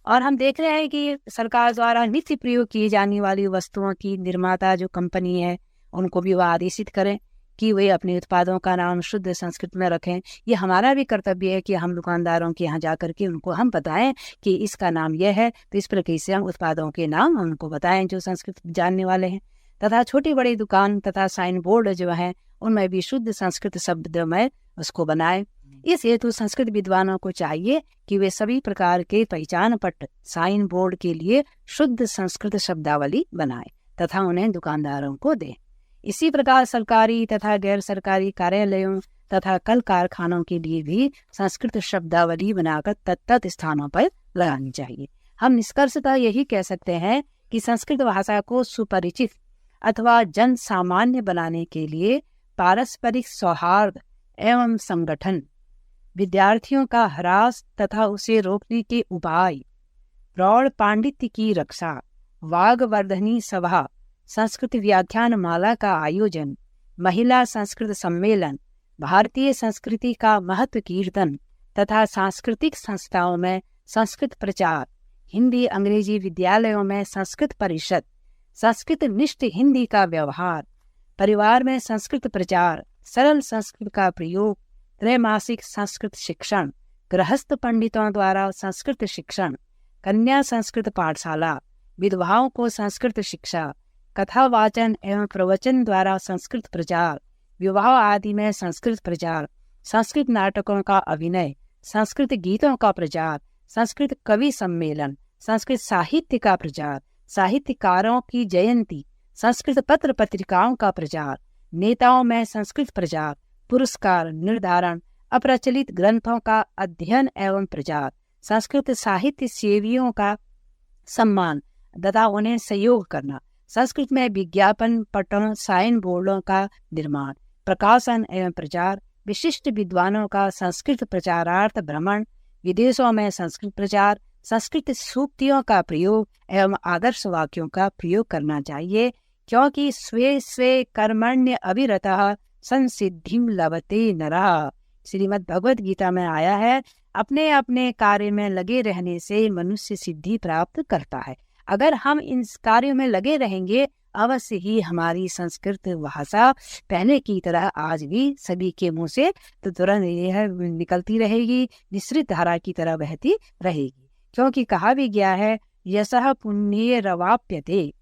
और हम देख रहे हैं कि सरकार द्वारा नित्य प्रयोग की जाने वाली वस्तुओं की निर्माता जो कंपनी है उनको भी वह आदेशित करें कि वे अपने उत्पादों का नाम शुद्ध संस्कृत में रखें। ये हमारा भी कर्तव्य है कि हम दुकानदारों के यहाँ जा करके उनको हम बताएं कि इसका नाम यह है, तो इस प्रकार से हम उत्पादों के नाम हम उनको बताएं जो संस्कृत जानने वाले हैं। तथा छोटी बड़ी दुकान तथा साइन बोर्ड जो है उनमें भी शुद्ध संस्कृत शब्द में उसको बनाएं। इस हेतु संस्कृत विद्वानों को चाहिए कि वे सभी प्रकार के पहचान पत्र साइन बोर्ड के लिए शुद्ध संस्कृत शब्दावली बनाएं तथा उन्हें दुकानदारों को दें। इसी प्रकार सरकारी तथा गैर सरकारी कार्यालयों तथा कल कारखानों के लिए भी संस्कृत शब्दावली बनाकर तत्त स्थानों पर लगानी चाहिए। हम निष्कर्षतः यही कह सकते हैं कि संस्कृत भाषा को सुपरिचित अथवा जन सामान्य बनाने के लिए पारस्परिक सौहार्द एवं संगठन, विद्यार्थियों का ह्रास तथा उसे रोकने के उपाय, प्रौढ़ पांडित्य की रक्षा, वाग्वर्धनी सभा, संस्कृत व्याख्यान माला का आयोजन, महिला संस्कृत सम्मेलन, भारतीय संस्कृति का महत्व कीर्तन, तथा सांस्कृतिक संस्थाओं में संस्कृत प्रचार, हिंदी अंग्रेजी विद्यालयों में संस्कृत परिषद, संस्कृत निष्ठ हिंदी का व्यवहार, परिवार में संस्कृत प्रचार, सरल संस्कृत का प्रयोग, त्रैमासिक संस्कृत शिक्षण, गृहस्थ पंडितों द्वारा संस्कृत शिक्षण, कन्या संस्कृत पाठशाला, विधवाओं को संस्कृत शिक्षा, कथा वाचन एवं प्रवचन द्वारा संस्कृत प्रचार, विवाह आदि में संस्कृत प्रचार, संस्कृत नाटकों का अभिनय, संस्कृत गीतों का प्रचार, संस्कृत कवि सम्मेलन, संस्कृत साहित्य का प्रचार, साहित्यकारों की जयंती, संस्कृत पत्र पत्रिकाओं का प्रचार, नेताओं में संस्कृत प्रचार, पुरस्कार निर्धारण, अप्रचलित ग्रंथों का अध्ययन एवं प्रचार, संस्कृत साहित्य सेवियों का सम्मान तथा उन्हें सहयोग करना, संस्कृत में विज्ञापन पटन साइन बोर्डों का निर्माण, प्रकाशन एवं प्रचार, विशिष्ट विद्वानों का संस्कृत प्रचारार्थ भ्रमण, विदेशों में संस्कृत प्रचार, संस्कृत सूक्तियों का प्रयोग एवं आदर्श वाक्यों का प्रयोग करना चाहिए, क्योंकि स्वे स्वे कर्मण्य अविरतः संसिद्धिं लभते नरः। श्रीमद् भगवद गीता में आया है, अपने अपने कार्य में लगे रहने से मनुष्य सिद्धि प्राप्त करता है। अगर हम इन कार्यों में लगे रहेंगे, अवश्य ही हमारी संस्कृत भाषा पहले की तरह आज भी सभी के मुंह से तो तुरंत यह निकलती रहेगी, निश्रित धारा की तरह बहती रहेगी। क्योंकि कहा भी गया है, यशः पुण्य रवाप्यते,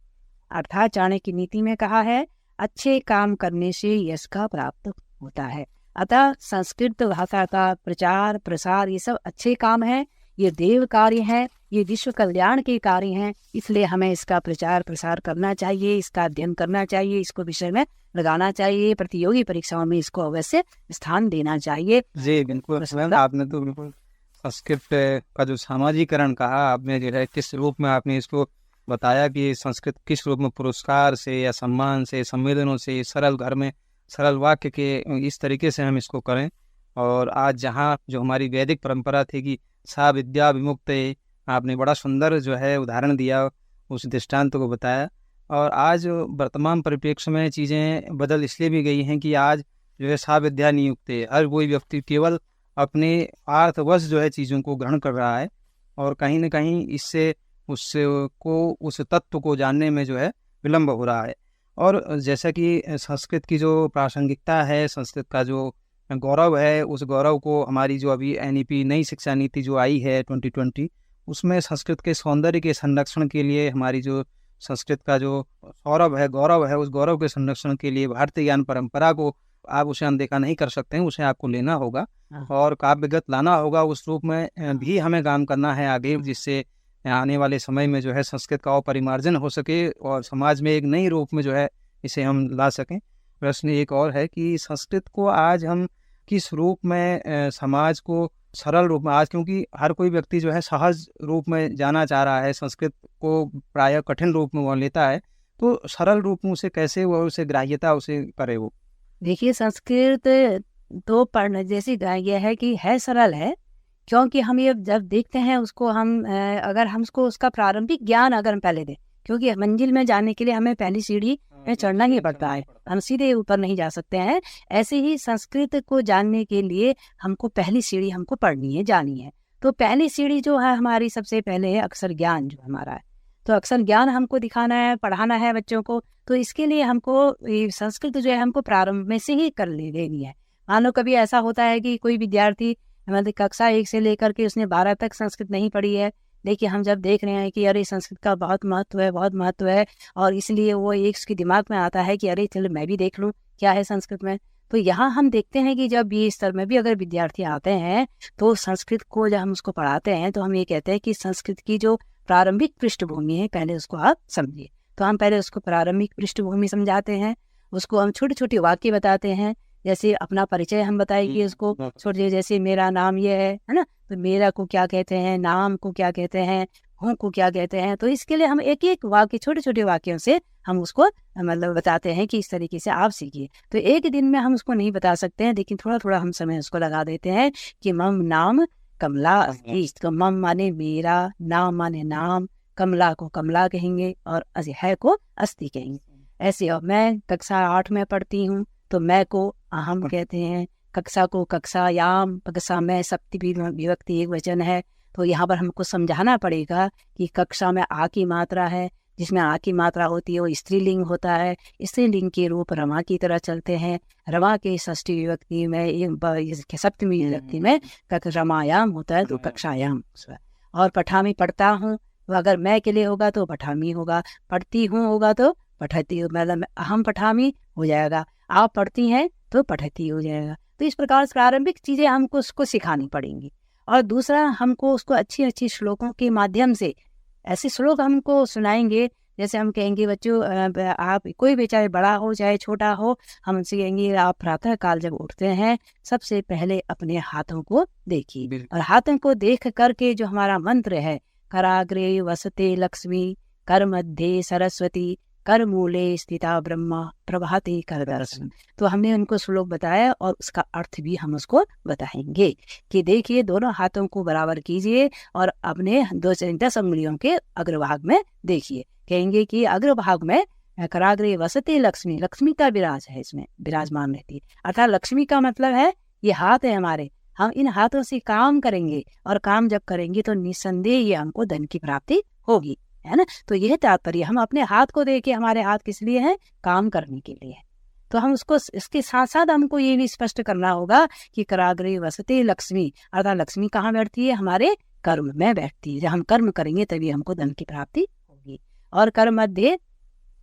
अर्थात चाणक्य नीति में कहा है, अच्छे काम करने से यश का प्राप्त होता है। अतः संस्कृत भाषा का प्रचार प्रसार ये सब अच्छे काम है, ये देव कार्य है, ये विश्व कल्याण के कार्य हैं। इसलिए हमें इसका प्रचार प्रसार करना चाहिए, इसका अध्ययन करना चाहिए, इसको विषय में लगाना चाहिए, प्रतियोगी परीक्षाओं में इसको अवश्य स्थान देना चाहिए। जी बिल्कुल, आपने तो बिल्कुल संस्कृत का जो सामाजिकरण कहा आपने, जो है किस रूप में आपने इसको बताया कि संस्कृत किस रूप में पुरस्कार से या सम्मान से, सम्मेलनों से, सरल घर में सरल वाक्य के इस तरीके से हम इसको करें। और आज जहाँ जो हमारी वैदिक परंपरा थी कि सा विद्या विमुक्त, आपने बड़ा सुंदर जो है उदाहरण दिया, उस दृष्टांत को बताया। और आज वर्तमान परिप्रेक्ष्य में चीज़ें बदल इसलिए भी गई हैं कि आज जो है सा विद्या नियुक्त है, हर कोई व्यक्ति केवल अपने अर्थवश जो है चीज़ों को ग्रहण कर रहा है, और कहीं न कहीं इससे उस तत्व को जानने में जो है विलम्ब हो रहा है। और जैसा कि संस्कृत की जो प्रासंगिकता है, संस्कृत का जो गौरव है, उस गौरव को हमारी जो अभी NEP नई शिक्षा नीति जो आई है 2020, उसमें संस्कृत के सौंदर्य के संरक्षण के लिए हमारी जो संस्कृत का जो सौरभ है, गौरव है, उस गौरव के संरक्षण के लिए भारतीय ज्ञान परंपरा को आप उसे अनदेखा नहीं कर सकते हैं, उसे आपको लेना होगा और काव्यगत लाना होगा। उस रूप में भी हमें काम करना है आगे, जिससे आने वाले समय में जो है संस्कृत का परिमार्जन हो सके और समाज में एक नई रूप में जो है इसे हम ला सकें। प्रश्न एक और है कि संस्कृत को आज हम किस रूप में समाज को सरल रूप में, आज क्योंकि हर कोई व्यक्ति जो है सहज रूप में जाना चाह रहा है, संस्कृत को प्रायः कठिन रूप में वो लेता है, तो सरल रूप में उसे कैसे वो उसे ग्राह्यता उसे करे। वो देखिए, संस्कृत तो पढ़ने जैसी यह है कि है सरल है, क्योंकि हम ये जब देखते हैं उसको हम अगर हमको उसका प्रारंभिक ज्ञान अगर हम पहले दें, क्योंकि मंजिल में जाने के लिए हमें पहली सीढ़ी में चढ़ना ही पड़ता है, हम सीधे ऊपर नहीं जा सकते हैं। ऐसे ही संस्कृत को जानने के लिए हमको पहली सीढ़ी हमको पढ़नी है, जानी है। तो पहली सीढ़ी जो है हमारी सबसे पहले है अक्षर ज्ञान जो हमारा है। तो अक्षर ज्ञान हमको दिखाना है, पढ़ाना है बच्चों को, तो इसके लिए हमको संस्कृत जो है हमको प्रारंभ में से ही कर लेनी है। मान लो कभी ऐसा होता है कि कोई विद्यार्थी मतलब कक्षा 1 से लेकर के उसने 12 तक संस्कृत नहीं पढ़ी है, देखिए हम जब देख रहे हैं कि अरे संस्कृत का बहुत महत्व है, बहुत महत्व है, और इसलिए वो एक उसके दिमाग में आता है कि अरे चलो मैं भी देख लूँ क्या है संस्कृत में। तो यहाँ हम देखते हैं कि जब ये स्तर में भी अगर विद्यार्थी आते हैं तो संस्कृत को जब हम उसको पढ़ाते हैं तो हम ये कहते हैं कि संस्कृत की जो प्रारंभिक पृष्ठभूमि है पहले उसको आप समझिए। तो हम पहले उसको प्रारंभिक पृष्ठभूमि समझाते हैं, उसको हम छोटे छोटे वाक्य बताते हैं, जैसे अपना परिचय हम बताएंगे उसको छोटे, जैसे मेरा नाम ये है ना, तो मेरा को क्या कहते हैं, नाम को क्या कहते हैं, हूँ को क्या कहते हैं। तो इसके लिए हम एक एक वाक्य छोटे छोटे वाक्यों से हम उसको मतलब बताते हैं कि इस तरीके से आप सीखिए। तो एक दिन में हम उसको नहीं बता सकते हैं, लेकिन थोड़ा थोड़ा हम समय उसको लगा देते हैं कि मम नाम कमला अस्ति। तो मम माने मेरा, नाम माने नाम, कमला को कमला कहेंगे और है को अस्ति कहेंगे। ऐसे और मैं कक्षा 8 में पढ़ती हूँ तो मैं को अहम कहते हैं, कक्षा को कक्षायाम, कक्षा में सप्तमी विभक्ति एक वचन है। तो यहाँ पर हमको समझाना पड़ेगा कि कक्षा में आ की मात्रा है, जिसमें आ की मात्रा होती है वो स्त्रीलिंग होता है। स्त्रीलिंग के रूप रमा की तरह चलते हैं। रमा के षष्ठी विभक्ति में, सप्तमी विभक्ति में रमायाम होता है, तो कक्षायाम। और पठामी पढ़ता हूँ, तो अगर मैं के लिए होगा तो पठामी होगा, पढ़ती हूँ होगा तो पठती, मतलब अहम पठामी हो जाएगा, आप पढ़ती हैं तो पठती हो जाएगा। तो इस प्रकार से प्रारंभिक चीज़ें हमको उसको सिखानी पड़ेंगी। और दूसरा, हमको उसको अच्छी अच्छी श्लोकों के माध्यम से ऐसे श्लोक हमको सुनाएंगे। जैसे हम कहेंगे बच्चों, आप कोई भी चाहे बड़ा हो चाहे छोटा हो, हम उनसे कहेंगे आप प्रातः काल जब उठते हैं सबसे पहले अपने हाथों को देखिए, और हाथों को देख करके जो हमारा मंत्र है, कराग्रे वसते लक्ष्मी, कर मध्य सरस्वती, कर मूले स्थिता ब्रह्मा, प्रभाते कर दर्शन। तो हमने उनको श्लोक बताया और उसका अर्थ भी हम उसको बताएंगे कि देखिए दोनों हाथों को बराबर कीजिए और अपने 10 अंगुलियों के अग्रभाग में देखिए। कहेंगे कि अग्रभाग में कराग्रे वसते लक्ष्मी, लक्ष्मी का विराज है, इसमें विराजमान रहती है। अर्थात लक्ष्मी का मतलब है ये हाथ है हमारे, हम इन हाथों से काम करेंगे और काम जब करेंगे तो निस्संदेह ये हमको धन की प्राप्ति होगी, है ना। तो यह तात्पर्य, हम अपने हाथ को देखे, हमारे हाथ किस लिए हैं, काम करने के लिए है। तो हम उसको, इसके साथ साथ हमको ये भी स्पष्ट करना होगा कि कराग्रे वसते लक्ष्मी, अर्थात लक्ष्मी कहाँ बैठती है, हमारे कर्म में बैठती है। जब हम कर्म करेंगे तभी हमको धन की प्राप्ति होगी। और कर मध्य,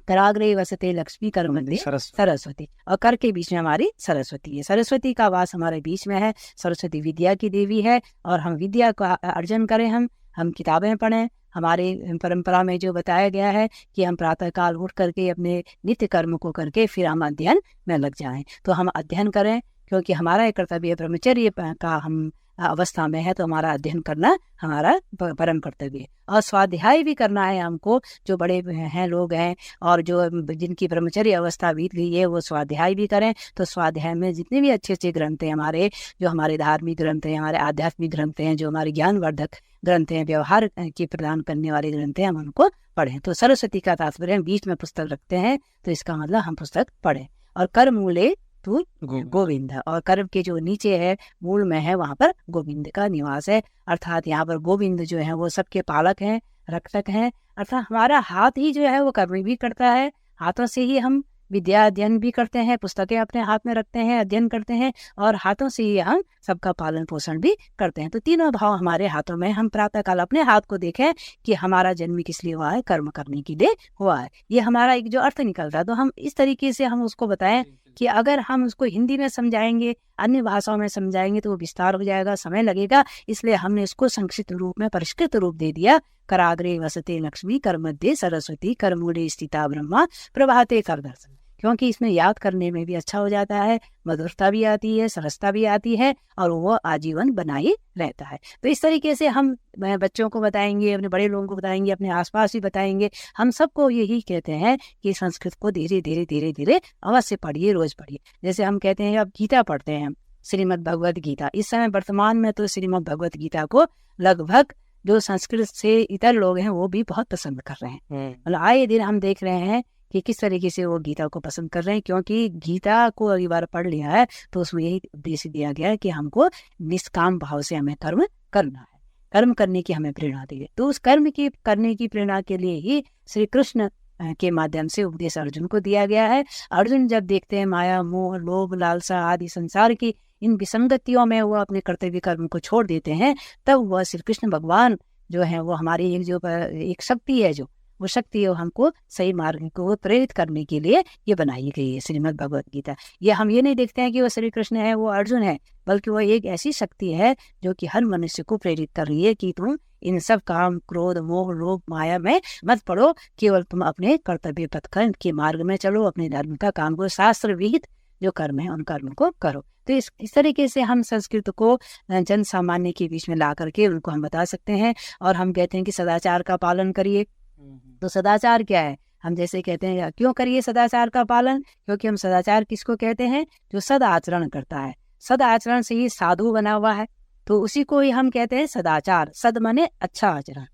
कराग्रे वसते लक्ष्मी, कर मध्य सरस्वती, और कर के बीच में हमारी सरस्वती है। सरस्वती का वास हमारे बीच में है। सरस्वती विद्या की देवी है और हम विद्या का अर्जन करें, हम किताबें पढ़ें। हमारे परंपरा में जो बताया गया है कि हम प्रातःकाल उठ करके अपने नित्य कर्म को करके फिर हम अध्ययन में लग जाएं। तो हम अध्ययन करें, क्योंकि हमारा एक कर्तव्य ब्रह्मचर्य का हम अवस्था में है, तो हमारा अध्ययन करना हमारा परम कर्तव्य है। और स्वाध्याय भी करना है हमको, जो बड़े हैं लोग हैं और जो जिनकी ब्रह्मचर्य अवस्था बीत गई है वो स्वाध्याय भी करें। तो स्वाध्याय में जितने भी अच्छे अच्छे ग्रंथ हैं हमारे, जो हमारे धार्मिक ग्रंथ हैं, हमारे आध्यात्मिक ग्रंथ हैं, जो हमारे ज्ञानवर्धक ग्रंथ हैं, व्यवहार के प्रदान करने वाले ग्रंथ हैं, हम उनको पढ़ें। तो सरस्वती का तात्पर्य हम बीच में पुस्तक रखते हैं, तो इसका मतलब हम पुस्तक पढ़ें। और कर मूले तू गोविंद, और कर्म के जो नीचे है, मूल में है, वहां पर गोविंद का निवास है। अर्थात यहाँ पर गोविंद जो है वो सबके पालक हैं, रक्षक हैं। अर्थात हमारा हाथ ही जो है वो कर्म भी करता है, हाथों से ही हम विद्या अध्ययन भी करते हैं, पुस्तकें अपने हाथ में रखते हैं, अध्ययन करते हैं, और हाथों से ही हम सबका पालन पोषण भी करते हैं। तो तीनों भाव हमारे हाथों में। हम प्रातःकाल अपने हाथ को देखें कि हमारा जन्म किस लिए हुआ है, कर्म करने के लिए हुआ है, ये हमारा एक जो अर्थ निकलता है। तो हम इस तरीके से हम उसको बताएं कि अगर हम उसको हिंदी में समझाएंगे, अन्य भाषाओं में समझाएंगे तो वो विस्तार हो जाएगा, समय लगेगा। इसलिए हमने इसको संक्षिप्त रूप में, परिष्कृत रूप दे दिया। कराग्रे वसते लक्ष्मी, कर मध्य सरस्वती, कर मूले स्थिता ब्रह्मा, प्रभाते कर दर्शन। क्योंकि इसमें याद करने में भी अच्छा हो जाता है, मधुरता भी आती है, सरसता भी आती है, और वो आजीवन बनाए रहता है। तो इस तरीके से हम बच्चों को बताएंगे, अपने बड़े लोगों को बताएंगे, अपने आसपास भी बताएंगे। हम सबको यही कहते हैं कि संस्कृत को धीरे धीरे धीरे धीरे अवश्य पढ़िए, रोज पढ़िए। जैसे हम कहते हैं अब गीता पढ़ते हैं, श्रीमद् भगवत गीता। इस समय वर्तमान में तो श्रीमद् भगवत गीता को लगभग जो संस्कृत से इतर लोग हैं वो भी बहुत पसंद कर रहे हैं। मतलब आए दिन हम देख रहे हैं कि किस तरीके से वो गीता को पसंद कर रहे हैं, क्योंकि गीता को अगली बार पढ़ लिया है तो उसमें यही उद्देश्य दिया गया है कि हमको निष्काम भाव से हमें कर्म करना है, कर्म करने की हमें प्रेरणा दी है। तो उस कर्म की करने की प्रेरणा के लिए ही श्री कृष्ण के माध्यम से उपदेश अर्जुन को दिया गया है। अर्जुन जब देखते हैं माया, मोह, लोभ, लालसा आदि संसार की इन विसंगतियों में वो अपने कर्तव्य कर्म को छोड़ देते हैं, तब वह श्री कृष्ण भगवान जो है वो हमारी एक शक्ति है, जो वो शक्ति है, हमको सही मार्ग को प्रेरित करने के लिए ये बनाई गई है श्रीमद् भगवत गीता। ये हम ये नहीं देखते हैं कि वो श्री कृष्ण है, वो अर्जुन है, बल्कि वो एक ऐसी शक्ति है जो कि हर मनुष्य को प्रेरित कर रही है कि तुम इन सब काम, क्रोध, मोह, लोभ, माया में मत पड़ो, केवल तुम अपने कर्तव्य पथ के मार्ग में चलो, अपने धर्म का काम को, शास्त्र विहित जो कर्म है उन कर्म को करो। तो इस तरीके से हम संस्कृत को जन सामान्य के बीच में ला करके उनको हम बता सकते हैं। और हम कहते हैं कि सदाचार का पालन करिए। तो सदाचार क्या है? हम जैसे कहते हैं क्यों करिए सदाचार का पालन, क्योंकि हम सदाचार किसको कहते हैं? जो सद आचरण करता है, सद आचरण से ही साधु बना हुआ है, तो उसी को ही हम कहते हैं सदाचार। सद माने अच्छा आचरण।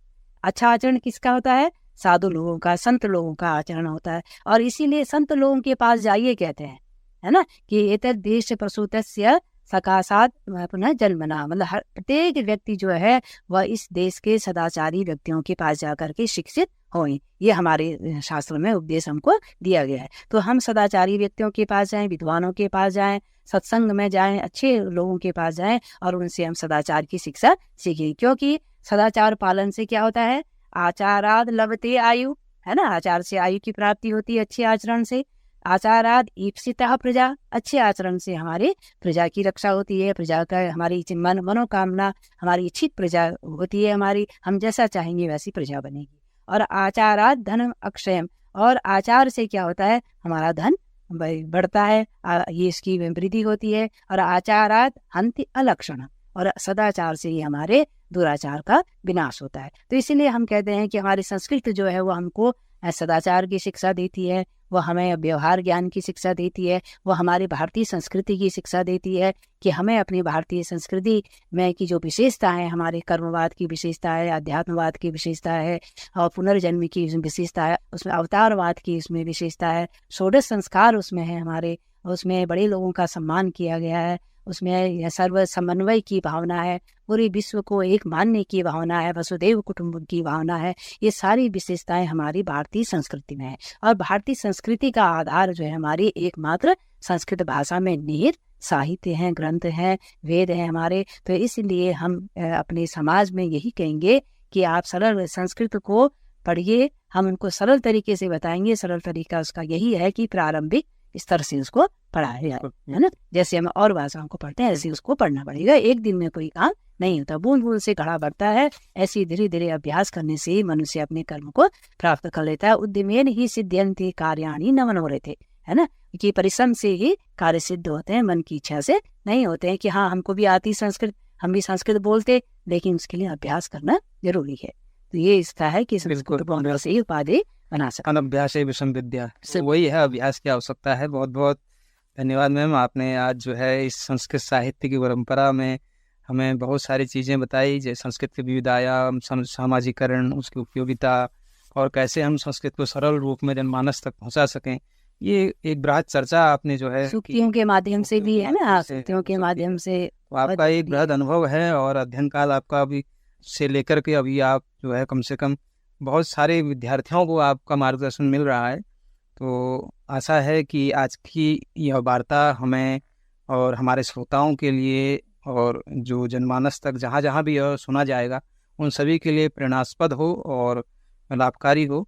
अच्छा आचरण किसका होता है? साधु लोगों का, संत लोगों का आचरण होता है। और इसीलिए संत लोगों के पास जाइए कहते हैं, है ना, कि एतद् देश प्रसूतस्य सकाशात पुनः जन्मना, मतलब हर प्रत्येक व्यक्ति जो है वह इस देश के सदाचारी व्यक्तियों के पास जाकर के शिक्षित हों। ये हमारे शास्त्रों में उपदेश हमको दिया गया है। तो हम सदाचारी व्यक्तियों के पास जाएं, विद्वानों के पास जाएं, सत्संग में जाएं, अच्छे लोगों के पास जाएं और उनसे हम सदाचार की शिक्षा सीखें। क्योंकि सदाचार पालन से क्या होता है, आचाराद लभते आयु, है ना, आचार से आयु की प्राप्ति होती है, अच्छे आचरण से। आचाराद ईप्सिता प्रजा, अच्छे आचरण से हमारे प्रजा की रक्षा होती है, प्रजा का हमारी मनोकामना, हमारी इच्छित प्रजा होती है, हमारी हम जैसा चाहेंगे वैसी प्रजा बनेगी। और आचाराद धन अक्षयम, और आचार से क्या होता है, हमारा धन बढ़ता है, ये इसकी वृद्धि होती है। और आचारात हंति अलक्षण, और सदाचार से ही हमारे दुराचार का विनाश होता है। तो इसीलिए हम कहते हैं कि हमारी संस्कृति जो है वो हमको सदाचार की शिक्षा देती है, वो हमें व्यवहार ज्ञान की शिक्षा देती है, वो हमारी भारतीय संस्कृति की शिक्षा देती है कि हमें अपनी भारतीय संस्कृति में की जो विशेषता है, हमारे कर्मवाद की विशेषता है, अध्यात्मवाद की विशेषता है, और पुनर्जन्म की विशेषता है, उसमें अवतारवाद की उसमें विशेषता है, षोडश संस्कार उसमें है हमारे, उसमें बड़े लोगों का सम्मान किया गया है, उसमें सर्व समन्वय की भावना है, पूरे विश्व को एक मानने की भावना है, वसुदेव कुटुंब की भावना है। ये सारी विशेषताएं हमारी भारतीय संस्कृति में है। और भारतीय संस्कृति का आधार जो है हमारी एकमात्र संस्कृत भाषा में निहित साहित्य हैं, ग्रंथ हैं, वेद हैं हमारे। तो इसलिए हम अपने समाज में यही कहेंगे कि आप सरल संस्कृत को पढ़िए, हम उनको सरल तरीके से बताएंगे। सरल तरीका उसका यही है कि प्रारंभिक स्तर से उसको पढ़ाया जाए, है ना, जैसे हम और भाषाओं को पढ़ते हैं ऐसे उसको पढ़ना पड़ेगा। एक दिन में कोई काम नहीं होता, बूंद बूंद से घड़ा बढ़ता है। ऐसे धीरे धीरे अभ्यास करने से ही मनुष्य अपने कर्म को प्राप्त कर लेता है। उद्यमेन ही सिद्ध्यन्ति कार्याणि न मनोरथे, है ना, कि परिश्रम से ही कार्य सिद्ध होते हैं, मन की इच्छा से नहीं होते हैं। कि हाँ हमको भी आती संस्कृत, हम भी संस्कृत बोलते, लेकिन उसके लिए अभ्यास करना जरूरी है। तो ये इसका है कि संस्कृत बोलने से ही उपाधि बना सकते। अनभ्यास विषम विद्या, वही है, अभ्यास की आवश्यकता है। बहुत बहुत धन्यवाद मैम, आपने आज जो है इस संस्कृत साहित्य की परंपरा में हमें बहुत सारी चीज़ें बताई, जैसे संस्कृत के विविध आयाम, सामाजिकरण, उसकी उपयोगिता, और कैसे हम संस्कृत को सरल रूप में जनमानस तक पहुंचा सकें। ये एक बृहद चर्चा आपने जो है सूक्तियों के माध्यम से भी, है ना, सूक्तियों के माध्यम से आपका एक बृहद अनुभव है, और अध्ययन काल आपका अभी से लेकर के अभी आप जो है कम से कम बहुत सारे विद्यार्थियों को आपका मार्गदर्शन मिल रहा है। तो आशा है कि आज की यह वार्ता हमें और हमारे श्रोताओं के लिए, और जो जनमानस तक जहाँ जहाँ भी यह सुना जाएगा, उन सभी के लिए प्रेरणास्पद हो और लाभकारी हो।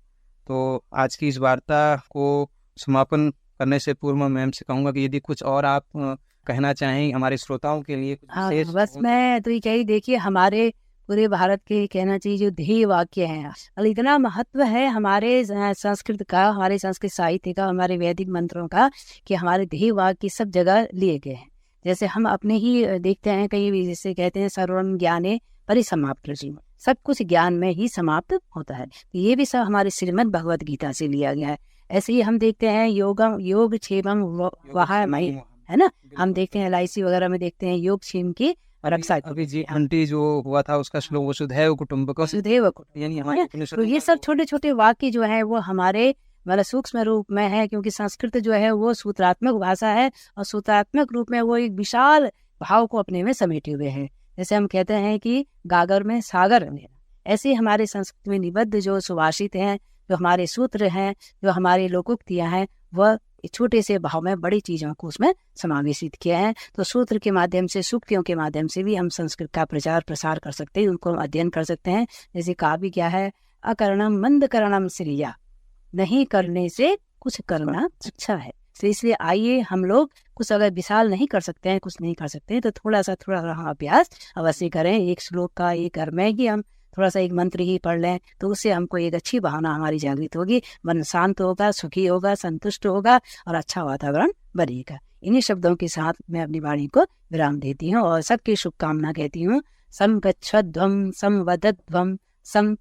तो आज की इस वार्ता को समापन करने से पूर्व मैं मैम से कहूँगा कि यदि कुछ और आप कहना चाहें हमारे श्रोताओं के लिए कुछ विशेष। बस मैं तो ये कही, देखिए हमारे पूरे भारत के कहना चाहिए जो ध्येय वाक्य हैं, और इतना महत्व है हमारे संस्कृत का, हमारे संस्कृत साहित्य का, हमारे वैदिक मंत्रों का, कि हमारे ध्येय वाक्य सब जगह लिए गए हैं। जैसे हम अपने ही देखते हैं कहीं भी, जैसे कहते हैं सर्वम ज्ञाने परिसमाप्त, सब कुछ ज्ञान में ही समाप्त होता है। तो ये भी सब हमारे श्रीमद् भगवत गीता से लिया गया है। ऐसे ही हम देखते हैं योग क्षेमम वहामहि, है ना, हम देखते हैं LIC वगैरह में देखते हैं योग क्षेम की रक्षा। अभी G20 जो हुआ था उसका श्लोक वसुधैव कुटुंबकम, वसुधैव कुटुंबकम, यानी हमारे, तो ये सब छोटे छोटे वाक्य जो है वो हमारे मतलब सूक्ष्म रूप में है, क्योंकि संस्कृत जो है वो सूत्रात्मक भाषा है, और सूत्रात्मक रूप में वो एक विशाल भाव को अपने में समेटे हुए है। जैसे हम कहते हैं कि गागर में सागर है, ऐसे हमारे संस्कृत में निबद्ध जो सुभाषित हैं, जो हमारे सूत्र हैं, जो हमारे लोकोक्तियां हैं, वह छोटे से भाव में बड़ी चीजों को उसमें समावेशित किया है। तो सूत्र के माध्यम से, सूक्तियों के माध्यम से भी हम संस्कृत का प्रचार प्रसार कर सकते हैं, उनको अध्ययन कर सकते हैं। जैसे कहा भी क्या है, अकरणम मंद करणम श्रेया, नहीं करने से कुछ करना अच्छा है। तो इसलिए आइए हम लोग कुछ अगर विशाल नहीं कर सकते हैं, कुछ नहीं कर सकते हैं, तो थोड़ा सा अभ्यास अवश्य करें। एक श्लोक का एक घर में ही हम थोड़ा सा एक मंत्र ही पढ़ लें, तो उससे हमको एक अच्छी भावना हमारी जागृत होगी, मन शांत होगा, सुखी होगा, संतुष्ट होगा, और अच्छा वातावरण बनेगा। इन्हीं शब्दों के साथ मैं अपनी वाणी को विराम देती हूँ और सबकी शुभकामना कहती हूँ। सम गच्छध्वम सम वदध्वम सम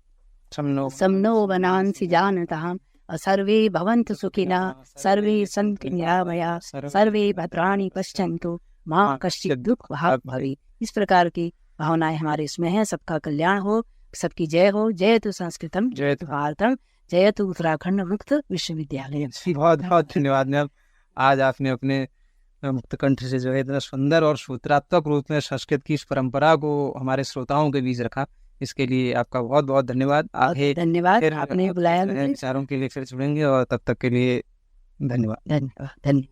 समनो वनांसि जानताम्, सर्वे भवन्तु सुखिनः, सर्वे सन्तु निरामया, सर्वे भद्राणि पश्यन्तु, मां कश्चित् दुःख भाग् भवेत्। इस प्रकार की भावनाएं हमारे इसमें हैं। सबका कल्याण हो, सबकी जय हो। जयतु संस्कृतम, जयतु भारतम, जयतु उत्तराखंड मुक्त विश्वविद्यालय। बहुत बहुत धन्यवाद मैम, आज आपने अपने मुक्त कंठ से जो है इतना सुंदर और सूत्रात्मक रूप में संस्कृत की इस परंपरा को हमारे श्रोताओं के बीच रखा, इसके लिए आपका बहुत बहुत धन्यवाद। आगे धन्यवाद, फिर आपने आपसे बुलाया जो है मुझे। विचारों के लिए फिर जुड़ेंगे, और तब तक के लिए धन्यवाद। धन्यवाद।